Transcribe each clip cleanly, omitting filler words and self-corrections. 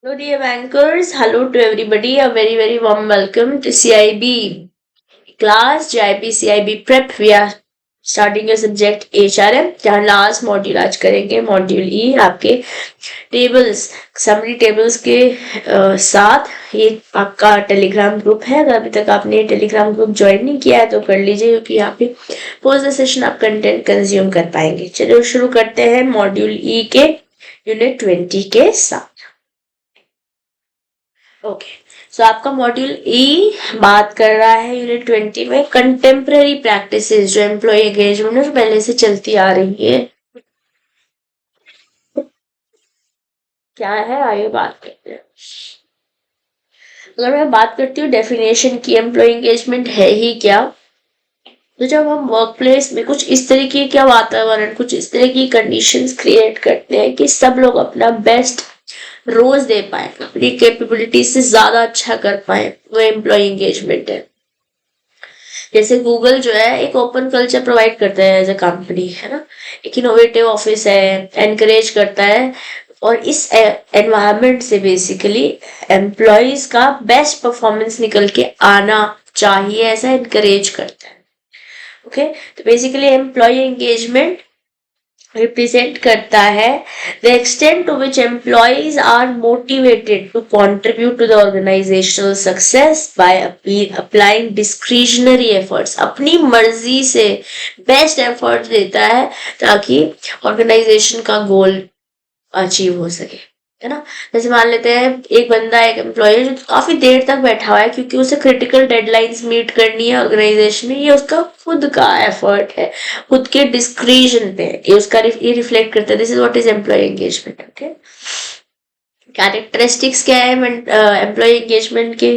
Hello, dear bankers. Hello to everybody. A very, very warm welcome to CIB class, JIB CIB prep. We are starting your subject HRM. जहाँ last module आज करेंगे module ई आपके tables summary tables के साथ ये आपका Telegram group है। अगर अभी तक आपने टेलीग्राम ग्रुप ज्वाइन नहीं किया है तो कर लीजिए, क्योंकि यहाँ पे पोस्ट द सेशन आप कंटेंट कंज्यूम कर पाएंगे। चलो शुरू करते हैं मॉड्यूल ई के यूनिट 20 के साथ। ओके, सो आपका मॉड्यूल ई बात कर रहा है यूनिट 20 में कंटेम्प्रेरी प्रैक्टिसेस जो एम्प्लॉय एंगेजमेंट में पहले से चलती आ रही है। क्या है आइए बात करते हैं। अगर मैं बात करती हूँ डेफिनेशन की, एम्प्लॉय एंगेजमेंट है ही क्या, तो जब हम वर्क प्लेस में कुछ इस तरीके का वातावरण, कुछ इस तरह की कंडीशंस क्रिएट करते हैं कि सब लोग अपना बेस्ट रोज दे पाए, अपनी कैपेबिलिटी से ज्यादा अच्छा कर पाए, वो एम्प्लॉय एंगेजमेंट है। जैसे गूगल जो है एक ओपन कल्चर प्रोवाइड करता है एज अ कंपनी, है ना, एक इनोवेटिव ऑफिस है, एनकरेज करता है, और इस एनवायरनमेंट से बेसिकली एम्प्लॉयज का बेस्ट परफॉर्मेंस निकल के आना चाहिए, ऐसा एनकरेज करता है। ओके, तो बेसिकली एम्प्लॉय एंगेजमेंट रिप्रेजेंट करता है the extent to which employees are motivated to contribute to the organizational success by applying discretionary efforts। अपनी मर्जी से बेस्ट एफर्ट देता है ताकि ऑर्गेनाइजेशन का गोल अचीव हो सके, है ना। जैसे मान लेते हैं एक बंदा, एक एम्प्लॉय जो काफी देर तक बैठा हुआ है क्योंकि उसे क्रिटिकल डेडलाइंस मीट करनी है ऑर्गेनाइजेशन में, ये उसका खुद का एफर्ट है, खुद के डिस्क्रिशन पे, ये उसका ये रिफ्लेक्ट करता है। This is what is employ engagement. Okay, characteristics क्या है एम्प्लॉय एंगेजमेंट के,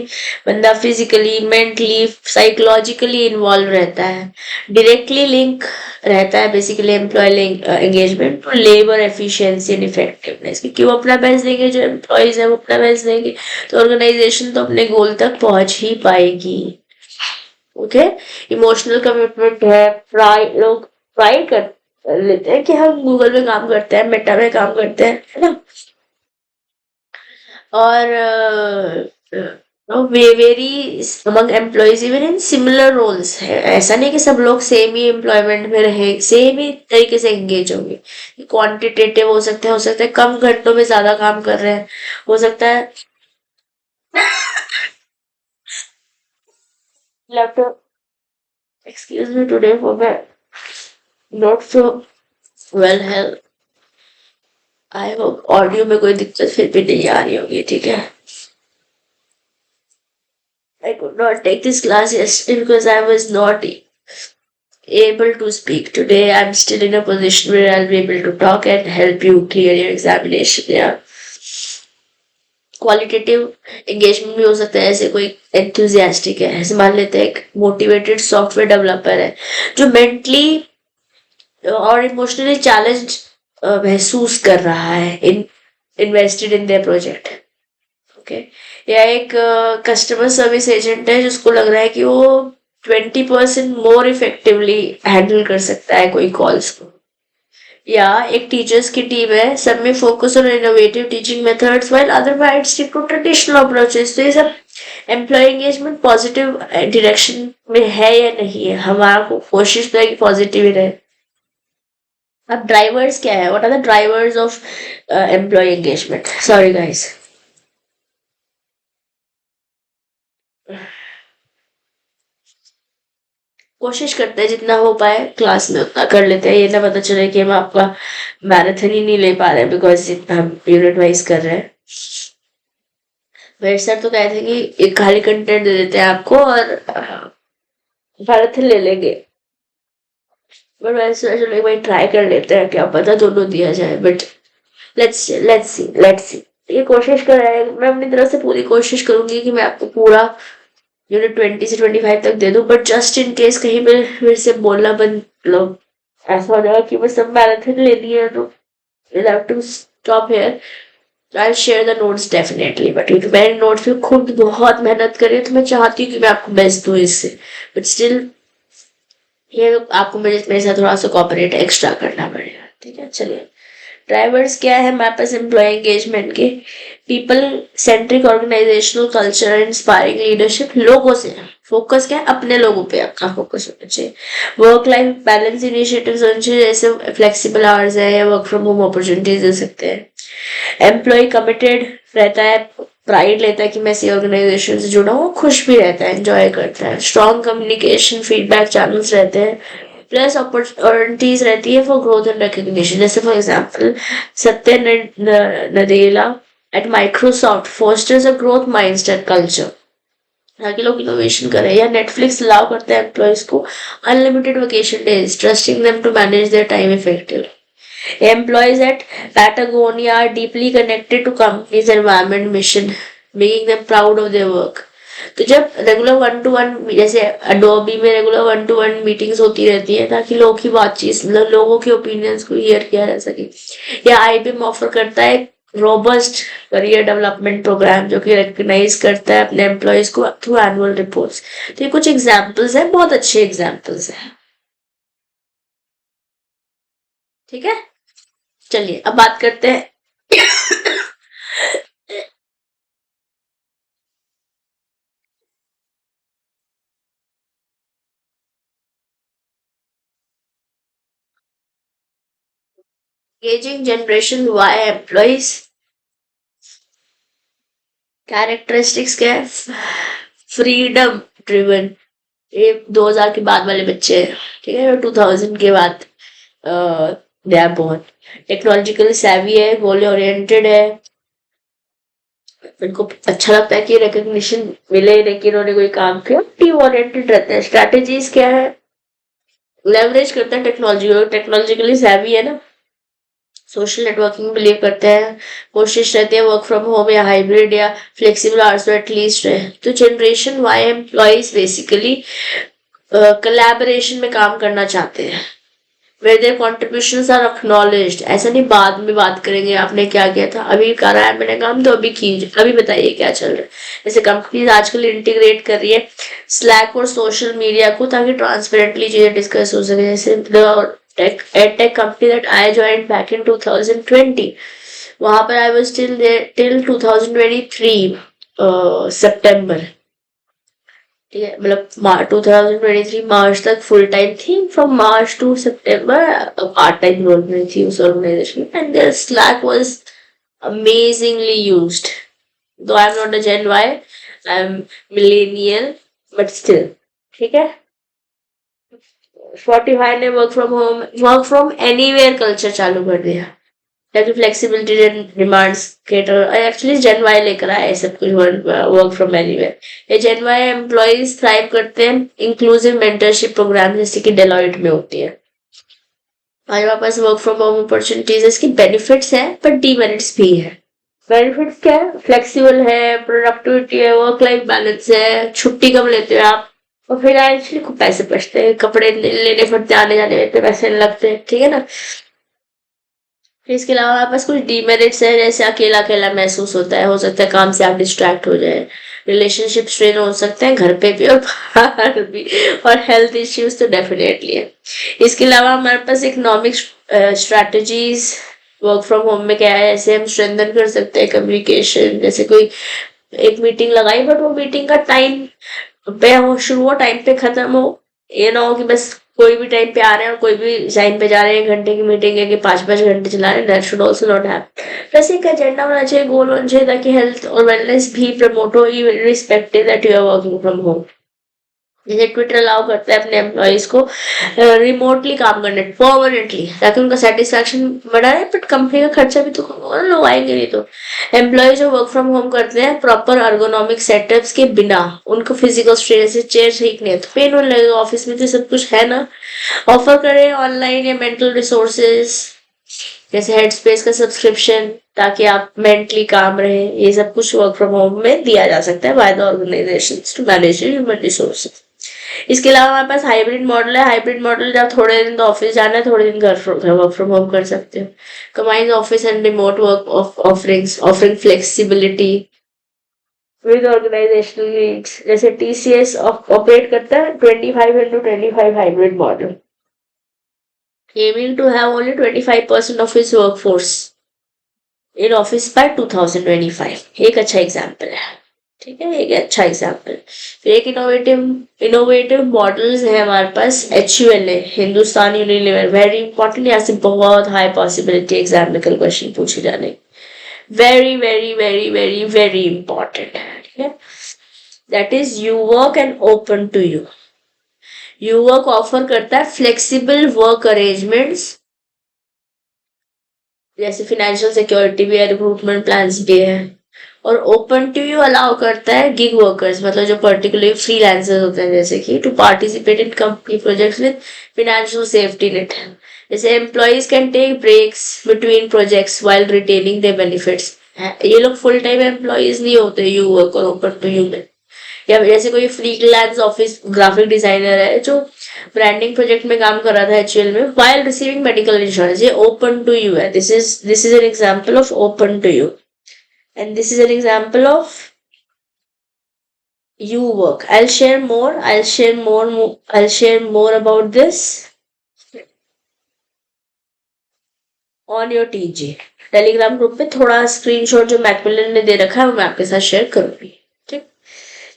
बंदा फिजिकली, मेंटली, साइकोलॉजिकली इन्वॉल्व रहता है, डायरेक्टली लिंक रहता है basically employ engagement to labour efficiency and effectiveness, क्योंकि वो अपना बेस्ट देंगे, जो एम्प्लॉयज है वो अपना बेस्ट देंगे तो ऑर्गेनाइजेशन तो अपने गोल तक पहुंच ही पाएगी। ओके, इमोशनल कमिटमेंट है, प्राइड, लोग प्राइड कर लेते हैं कि हम गूगल में काम करते हैं, मेटा में काम करते हैं, है ना। और very among employees even in similar roles है, ऐसा नहीं कि सब लोग सेम ही एम्प्लॉयमेंट में रहे, सेम ही तरीके से एंगेज होंगे। क्वांटिटेटिव हो सकता है कम घंटों में ज्यादा काम कर रहे हैं, हो सकता है laptop, excuse me today for my not so well health. I hope audio में कोई दिक्कत फिर भी नहीं आ रही होगी, ठीक है। I could not take this class yesterday because I was not able to speak. Today I'm still in a position where I'll be able to talk and help you clear your examination. Yeah. Qualitative engagement भी हो सकता है, ऐसे कोई enthusiastic है, ऐसे मान लेते हैं एक मोटिवेटेड सॉफ्टवेयर डेवलपर है जो मेंटली और इमोशनली चैलेंज महसूस कर रहा है, invested in their project. Okay, या एक कस्टमर सर्विस एजेंट है जिसको लग रहा है कि वो 20% मोर इफेक्टिवली हैंडल कर सकता है कोई कॉल्स को। या एक टीचर्स की टीम है, सब में focus on innovative teaching methods while other might stick to traditional approaches. तो ये सब एम्प्लॉय एंगेजमेंट पॉजिटिव डायरेक्शन में है या नहीं है, हमारा कोशिश तो है कि पॉजिटिव ही रहे। अब ड्राइवर्स क्या है, what are the drivers of employ engagement. Sorry guys, कोशिश करते हैं जितना हो पाए क्लास में उतना कर लेते हैं, ये ना पता चले कि हम आपका मैराथन ही नहीं ले पा रहे बिकॉज जितना हम यूनिट वाइज कर रहे हैं। मेरे सर तो कहते हैं कि एक खाली कंटेंट दे देते हैं आपको और मैराथन ले लेंगे, बट वैसे चलो एक बार ट्राई कर लेते हैं, क्या पता दोनों दिया जाए। बट लेट्स सी ये कोशिश कर रहे हैं, मैं अपनी तरफ से पूरी कोशिश करूंगी कि मैं आपको पूरा यूनिट 20 से 25 तक दे दूं, बट जस्ट इन केस कहीं मेरे से बोलना बंद, मतलब ऐसा हो जाएगा कि मैं सब मैराथन लेनी है तो we'll have to stop here. I'll share the notes definitely, but क्योंकि मैंने नोट्स में खुद बहुत मेहनत करी है तो मैं चाहती हूँ कि मैं आपको बेस्ट दूँ इससे, बट स्टिल ये आपको मेरे साथ थोड़ा सा कॉपरेट एक्स्ट्रा करना पड़ेगा, ठीक है। चलिए ड्राइवर्स क्या है हमारे पास एम्प्लॉय एंगेजमेंट के? People centric organisational culture, inspiring leadership. लोगों से फोकस क्या है? अपने लोगों पे आपका फोकस होना चाहिए। वर्क लाइफ बैलेंस इनिशिएटिव्स होने चाहिए, जैसे फ्लेक्सिबल आवर्स है या वर्क फ्रॉम होम अपॉर्चुनिटीज दे सकते हैं। एम्प्लॉय कमिटेड रहता है, प्राइड लेता है कि मैं इसी ऑर्गेनाइजेशन से जुड़ा हूँ, खुश भी रहता है, एंजॉय करता है। स्ट्रॉन्ग कम्युनिकेशन फीडबैक चैनल्स रहते हैं, प्लस अपॉर्चुनिटीज रहती है फॉर ग्रोथ एंड रिकग्निशन। जैसे for example Satya Nadella at Microsoft fosters a growth mindset culture, ताकि लोग इनोवेशन करें। या नेटफ्लिक्स अलाउ करता है एम्प्लॉयज को unlimited vacation days, trusting them to manage their time effectively. Employees at Patagonia are deeply connected to company's environment mission, making them proud of their work. तो जब regular one two one, जैसे Adobe में regular one two one meetings होती रहती है ताकि लोगों की बातचीत, मतलब लोगों के ओपिनियंस को हियर किया जा सके। या आईबीएम ऑफर करता है रोबस्ट करियर डेवलपमेंट प्रोग्राम जो कि रिकग्नाइज करता है अपने एम्प्लॉयज को थ्रू एनुअल रिपोर्ट्स। तो ये कुछ एग्जाम्पल्स हैं, बहुत अच्छे एग्जाम्पल्स हैं। ठीक है, चलिए अब बात करते हैं engaging generation Y employees characteristics क्या है? फ्रीडम ड्रिवन, ये 2000 के बाद वाले बच्चे हैं, ठीक है, 2000 के बाद they are born. Technological savvy है, गोल ओरिएंटेड है, इनको अच्छा लगता है कि रिकग्निशन मिले लेकिन उन्होंने कोई काम किया। टीम ओरिएंटेड रहते हैं। स्ट्रैटेजीज क्या है? लेवरेज करते हैं टेक्नोलॉजी को, टेक्नोलॉजिकली savvy है ना, सोशल नेटवर्किंग बिलीव करते हैं, कोशिश रहती है वर्क फ्रॉम होम या हाइब्रिड या फ्लेक्सिबल आवर्स एटलीस्ट रहे। तो generation Y employees basically collaboration में काम करना चाहते हैं, where their contributions are acknowledged। ऐसा नहीं बाद में बात करेंगे आपने क्या किया था, अभी करा है मैंने काम तो अभी कीजिए, अभी बताइए क्या चल रहा है। जैसे कंपनीज आजकल इंटीग्रेट कर रही है स्लैक और सोशल मीडिया को ताकि ट्रांसपेरेंटली चीजें डिस्कस हो सके। जैसे edtech company that I joined back in 2020, वहां पर आई वाज टिल 2023 सितंबर, ठीक है, मतलब 2023 मार्च तक फुल टाइम थी। फ्रॉम मार्च टू सितंबर पार्ट टाइम रोल में थी उस ऑर्गेनाइजेशन में, and there Slack was amazingly used. Though I am not a Gen Y, I am millennial, but still ठीक है। स्पॉटिफाई ने वर्क फ्रॉम एनीवेयर कल्चर चालू कर दिया ताकि फ्लेक्सिबिलिटी डिमांड्स केटर, एक्चुअली जेन वाई लेकर आया है सब कुछ, वर्क फ्रॉम एनीवेयर। ये जेन वाई एम्प्लॉयज थ्राइव करते हैं इंक्लूसिव मेंटरशिप प्रोग्राम जैसे कि डेलॉइट में होती है। आज हमारे पास वर्क फ्रॉम होम अपॉर्चुनिटीज, इसकी बेनिफिट्स है पर डीमेरिट्स भी है। बेनिफिट्स क्या है? फ्लेक्सिबल है, प्रोडक्टिविटी है, वर्क लाइफ बैलेंस है, छुट्टी कम लेते हो आप, और फाइनेंशियली खूब पैसे बचते हैं, कपड़े लेने पड़ते, आने जाने में इतने पैसे नहीं लगते, ठीक है ना। फिर इसके अलावा हमारे पास कुछ डीमेरिट्स है, जैसे अकेला अकेला महसूस होता है, हो सकता है काम से आप डिस्ट्रैक्ट हो जाए, रिलेशनशिप स्ट्रेन हो सकते हैं घर पे भी और बाहर भी, और हेल्थ इश्यूज तो डेफिनेटली है। इसके अलावा हमारे पास economic strategies work from home में क्या है, जैसे हम स्ट्रेंथन कर सकते हैं कम्युनिकेशन। जैसे कोई एक मीटिंग लगाई बट वो मीटिंग का टाइम पे हो, शुरू हो टाइम पे खत्म हो, ये ना हो कि बस कोई भी टाइम पे आ रहे हैं और कोई भी टाइम पे जा रहे हैं। घंटे की मीटिंग है कि 5-5 घंटे चला रहे हैं, that should also not happen. बस एक एजेंडा होना चाहिए, गोल होना चाहिए ताकि हेल्थ और वेलनेस भी प्रमोट हो, respective that you are working from home. जैसे ट्विटर अलाउ करता है अपने एम्प्लॉयज को रिमोटली काम करने परमानेंटली ताकि उनका सेटिस्फैक्शन बढ़ा रहे, बट कंपनी का खर्चा भी तो कम होगा, लोग आएंगे नहीं। तो एम्प्लॉय जो वर्क फ्रॉम होम करते हैं प्रॉपर अर्गोनॉमिक सेटअप्स के बिना, उनको फिजिकल स्ट्रेन से चेयर ठीक नहीं है तो पेन होने लगेगा, ऑफिस में तो सब कुछ है ना। ऑफर करें ऑनलाइन या मेंटल रिसोर्सेज जैसे हेड स्पेस का सब्सक्रिप्शन ताकि आप मेंटली काम रहे, ये सब कुछ वर्क फ्रॉम होम में दिया जा सकता है by the organization to manage human resources. इसके अलावा हमारे पास हाइब्रिड मॉडल है। हाइब्रिड मॉडल जब थोड़े दिन तो ऑफिस जाना है, थोड़े दिन घर वर्क फ्रॉम होम कर सकते हो। Combines office and remote work offering flexibility with organizational needs. जैसे टीसीएस ऑपरेट करता है 25/25 hybrid model, aiming to have only 25% of his workforce in office by 2025. एक अच्छा एग्जाम्पल है, ठीक है, एक अच्छा एग्जाम्पल। फिर एक इनोवेटिव मॉडल्स है हमारे पास, HUL है, हिंदुस्तान यूनिलीवर, वेरी इंपॉर्टेंट, यहाँ से बहुत हाई पॉसिबिलिटी एग्जाम में कल क्वेश्चन पूछे जाने, very very very very very important है, ठीक है। That is you work and open to you. You work offer करता है फ्लेक्सिबल वर्क अरेंजमेंट्स, जैसे फाइनेंशियल सिक्योरिटी भी है, रिक्रूटमेंट प्लान्स भी है, और ओपन टू यू अलाउ करता है गिग वर्कर्स, मतलब जो पर्टिकुलरली फ्रीलांसर्स होते हैं, जैसे कि to participate in company projects with financial safety net. जैसे employees can take breaks between projects while retaining their benefits. ये लोग फुल टाइम एम्प्लॉइज नहीं होते यू वर्क और ओपन टू यू में। या जैसे कोई फ्रीलांस ऑफिस ग्राफिक डिजाइनर है जो ब्रांडिंग प्रोजेक्ट में काम कर रहा था HUL में, व्हाइल रिसीविंग मेडिकल इंश्योरेंस, ये ओपन टू यू है। This is an example of open to you, and this is an example of you work. I'll share more about this on your TG Telegram group पे। थोड़ा screenshot जो Macmillan ने दे रखा है वो मैं आपके साथ शेयर करूंगी, ठीक।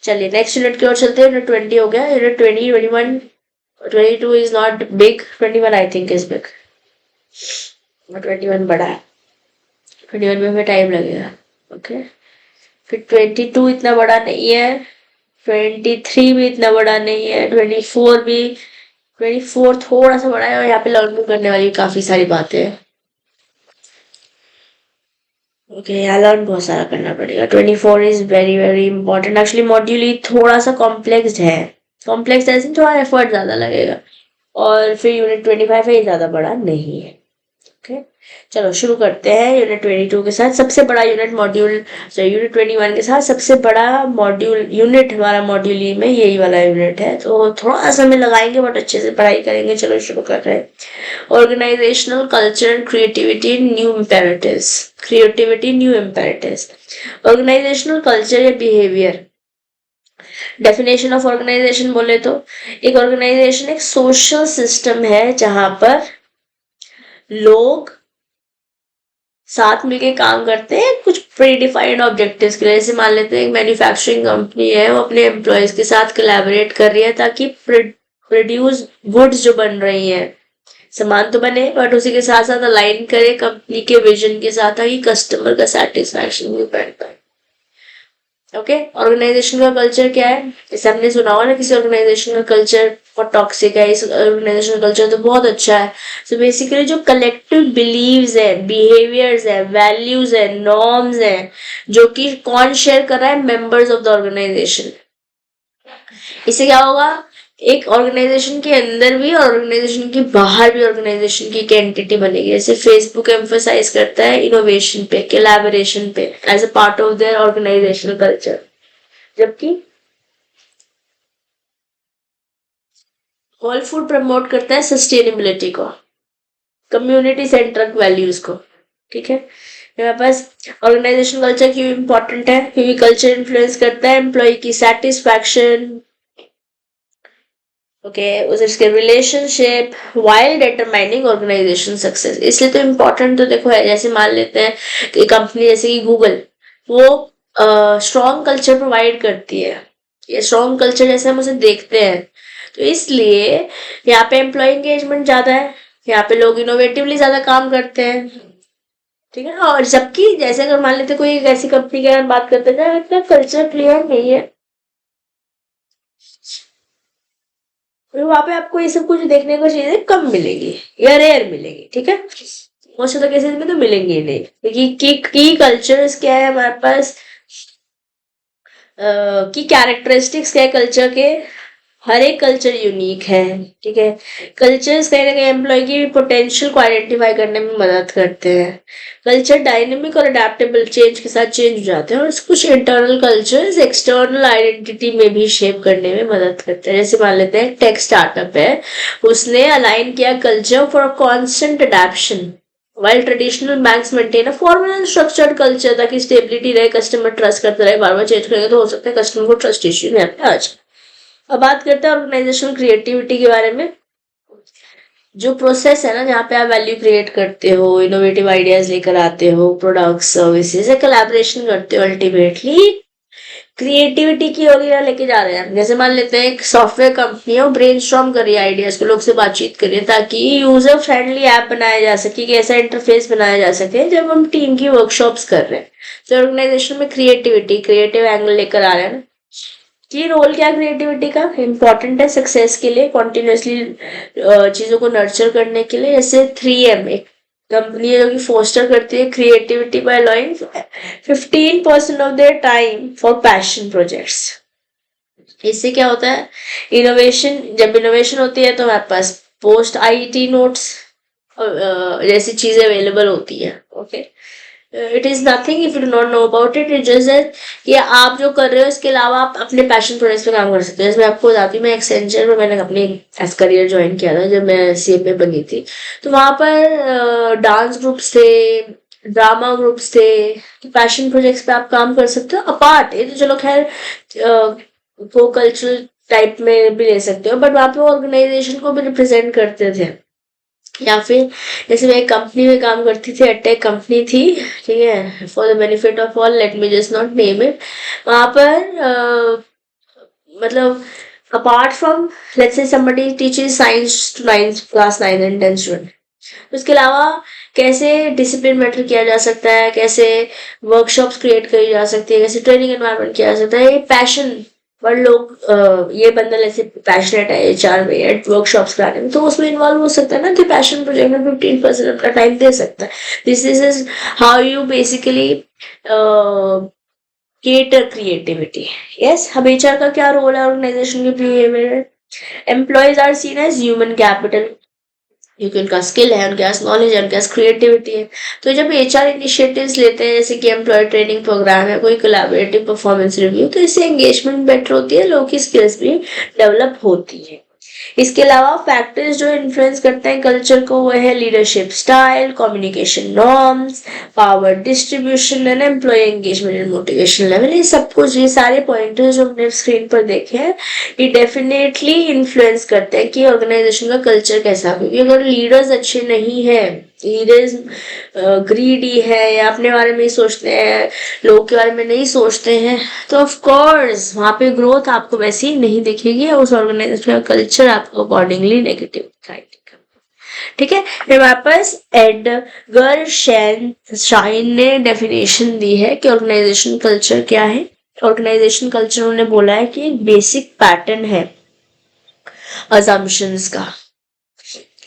चलिए नेक्स्ट यूनिट की ओर चलते हैं। यूनिट 20 हो गया। Unit 20, 21, 22 is not big, 21 I think is big, 21 बड़ा है, 21 में हमें टाइम लगेगा, ओके। फिर 22 इतना बड़ा नहीं है, 23 भी इतना बड़ा नहीं है, 24 थोड़ा सा बड़ा है, और यहाँ पे लर्न करने वाली काफी सारी बातें हैं, ओके। यहाँ लर्न बहुत सारा करना पड़ेगा। 24 is very very important. Actually module ही थोड़ा सा कॉम्प्लेक्स है, कॉम्प्लेक्स ऐसे थोड़ा एफर्ट ज्यादा लगेगा, और फिर यूनिट 25 है, ये ज्यादा बड़ा नहीं है, ओके। चलो शुरू करते हैं यूनिट 22 के साथ। सबसे बड़ा यूनिट मॉड्यूल, यूनिट 21 के साथ सबसे बड़ा मॉड्यूल यूनिट हमारा मॉड्यूल ई में यही वाला यूनिट है, तो थोड़ा समय लगाएंगे बट अच्छे से पढ़ाई करेंगे। चलो शुरू कर रहे हैं। Organizational culture and creativity new imperatives. Organizational culture या बिहेवियर। डेफिनेशन ऑफ ऑर्गेनाइजेशन बोले तो एक ऑर्गेनाइजेशन एक सोशल सिस्टम है जहां पर लोग साथ मिलके काम करते हैं कुछ प्रीडिफाइंड ऑब्जेक्टिव्स के लिए। जैसे मान लेते हैं एक मैन्युफैक्चरिंग कंपनी है, वो अपने एम्प्लॉयज के साथ कोलैबोरेट कर रही है ताकि प्रोड्यूस गुड्स जो बन रही हैं, सामान तो बने बट उसी के साथ साथ अलाइन करे कंपनी के विजन के साथ ताकि कस्टमर का सेटिस्फैक्शन भी बढ़ पाए, ओके। ऑर्गेनाइजेशन का कल्चर क्या है, जैसे हमने सुना होगा ना किसी ऑर्गेनाइजेशन का कल्चर बहुत टॉक्सिक है, इस ऑर्गेनाइजेशन का कल्चर तो बहुत अच्छा है। सो बेसिकली जो कलेक्टिव बिलीव्स है, बिहेवियर्स है, वैल्यूज है, नॉर्म्स है, जो कि कौन शेयर कर रहा है, मेंबर्स ऑफ द ऑर्गेनाइजेशन। इससे क्या होगा, एक ऑर्गेनाइजेशन के अंदर भी और ऑर्गेनाइजेशन के बाहर भी ऑर्गेनाइजेशन की एक एंटिटी बनेगी। जैसे फेसबुक एम्फसाइज करता है इनोवेशन पे, कोलैबोरेशन पे as a part of their organizational culture, जबकि होल फूड प्रमोट करता है सस्टेनेबिलिटी को, कम्युनिटी सेंट्रिक वैल्यूज को, ठीक है। मेरे पास ऑर्गेनाइजेशन कल्चर क्यों इंपॉर्टेंट है, क्योंकि कल्चर इन्फ्लुएंस करता है एम्प्लॉय की सेटिस्फैक्शन, ओके, उसके relationship while determining organization success. इसलिए तो इम्पोर्टेंट तो देखो है, जैसे मान लेते हैं कि कंपनी जैसे कि गूगल, वो स्ट्रॉन्ग कल्चर प्रोवाइड करती है, ये स्ट्रॉन्ग कल्चर जैसे हम उसे देखते हैं, तो इसलिए यहाँ पे एम्प्लॉय एंगेजमेंट ज्यादा है, यहाँ पे लोग इनोवेटिवली ज्यादा काम करते हैं, ठीक है। और जबकि जैसे अगर मान लेते कोई एक ऐसी कंपनी की अगर बात करते हैं इतना कल्चर क्लियर नहीं है, तो वहां पे आपको ये सब कुछ देखने को चीजें कम मिलेगी या रेयर मिलेगी, ठीक है। मोस्ट ऑफ द केसेस में तो मिलेंगी ही नहीं, क्योंकि की कल्चर्स क्या है हमारे पास, की कैरेक्टरिस्टिक्स क्या है कल्चर के, हर एक कल्चर यूनिक है, ठीक है। कल्चर्स कहीं ना कहीं एम्प्लॉय की पोटेंशियल को आइडेंटिफाई करने में मदद करते हैं। कल्चर डायनेमिक और अडेप्टेबल, चेंज के साथ चेंज हो जाते हैं, और कुछ इंटरनल कल्चर्स एक्सटर्नल आइडेंटिटी में भी शेप करने में मदद करते हैं। जैसे मान लेते हैं टेक स्टार्टअप है, उसने अलाइन किया culture for constant adaptation, while traditional banks maintain a formal and structured culture ताकि स्टेबिलिटी रहे, कस्टमर ट्रस्ट करते रहे, बार बार चेंज करेंगे तो हो सकता है कस्टमर को ट्रस्ट इश्यू यहाँ पे आ जाए। अब बात करते हैं ऑर्गेनाइजेशनल क्रिएटिविटी के बारे में। जो प्रोसेस है ना, जहाँ पे आप वैल्यू क्रिएट करते हो, इनोवेटिव आइडियाज लेकर आते हो, प्रोडक्ट सर्विसेज या कोलैबोरेशन करते हो, अल्टीमेटली क्रिएटिविटी की ओर ही लेके जा रहे हैं। जैसे मान लेते हैं एक सॉफ्टवेयर कंपनी है, वो ब्रेनस्टॉर्म कर रही है आइडियाज को, लोग से बातचीत कर रही है ताकि यूजर फ्रेंडली ऐप बनाया जा सके, कि ऐसा इंटरफेस बनाया जा सके जब हम टीम की वर्कशॉप्स कर रहे हैं। तो ऑर्गेनाइजेशन में क्रिएटिव एंगल लेकर आ रहे हैं ना। ये रोल क्या क्रिएटिविटी का इम्पोर्टेंट है सक्सेस के लिए, कॉन्टिन्यूसली चीजों को नर्चर करने के लिए। जैसे 3M एक कंपनी है जो कि फोस्टर करती है creativity by allowing 15% of their time for passion projects. इससे क्या होता है, इनोवेशन, जब इनोवेशन होती है तो हमारे पास पोस्ट आईटी नोट्स जैसी चीजें अवेलेबल होती है। Okay, it is nothing if you do not know about it, it just that कि आप जो कर रहे हो इसके अलावा आप अपने पैशन प्रोजेक्ट्स पे काम कर सकते हो। जैसे मैं आपको बताती हूँ, मैं एक्सेंचर में मैंने अपनी एज करियर ज्वाइन किया था जब मैं सीएमए बनी थी। तो वहां पर डांस ग्रुप्स थे, ड्रामा ग्रुप्स थे, पैशन प्रोजेक्ट्स पे आप काम कर सकते हो। अपार्ट ये तो चलो खैर को कल्चरल टाइप में भी ले सकते हो, बट वहां पे ऑर्गेनाइजेशन को भी रिप्रेजेंट करते थे। या फिर जैसे मैं एक कंपनी में काम करती थी, एटेक कंपनी थी, ठीक है, for the benefit of all let me just not name it. वहां पर मतलब apart from let's say somebody teaches science to 9th class 9 and 10 student, उसके अलावा कैसे डिसिप्लिन मेंटेन किया जा सकता है, कैसे वर्कशॉप्स क्रिएट करी जा सकती है, कैसे ट्रेनिंग एनवायरनमेंट किया जा सकता है, ये पैशन। पर लोग ये बंदल ऐसे पैशनेट है एचआर में वर्कशॉप्स कराने में, तो उसमें इन्वॉल्व हो सकता है ना कि पैशन प्रोजेक्ट में 15% अपना टाइम दे सकता है। This is how you basically cater creativity. Yes, अब एचआर का क्या रोल है ऑर्गेनाइजेशन के behaviour? Employees are seen as human capital, क्योंकि उनका स्किल है, उनके पास नॉलेज है, उनके पास क्रिएटिविटी है। तो जब एचआर इनिशिएटिव्स लेते हैं, जैसे कि एम्प्लॉय ट्रेनिंग प्रोग्राम है, कोई कोलैबोरेटिव परफॉर्मेंस रिव्यू, तो इससे एंगेजमेंट बेटर होती है, लोगों की स्किल्स भी डेवलप होती है। इसके अलावा फैक्टर्स जो इन्फ्लुएंस करते हैं कल्चर को, वो है leadership style, communication norms, power distribution and employee engagement and motivation level. ये सब कुछ, ये सारे पॉइंटर्स जो हमने स्क्रीन पर देखे हैं, ये डेफिनेटली इन्फ्लुएंस करते हैं कि ऑर्गेनाइजेशन का कल्चर कैसा है। क्योंकि अगर लीडर्स अच्छे नहीं है, लीडर्स ग्रीडी है या अपने बारे में ही सोचते हैं, लोग के बारे में नहीं सोचते हैं, तो ऑफ कोर्स वहां पे ग्रोथ आपको वैसे ही नहीं दिखेगी, उस ऑर्गेनाइजेशन का कल्चर आपको अकॉर्डिंगली नेगेटिव दिखाई देगा। ठीक है, फिर वापस एडगर शाइन ने डेफिनेशन दी है कि ऑर्गेनाइजेशन कल्चर क्या है। ऑर्गेनाइजेशन कल्चर उन्होंने बोला है कि एक बेसिक पैटर्न है assumptions का,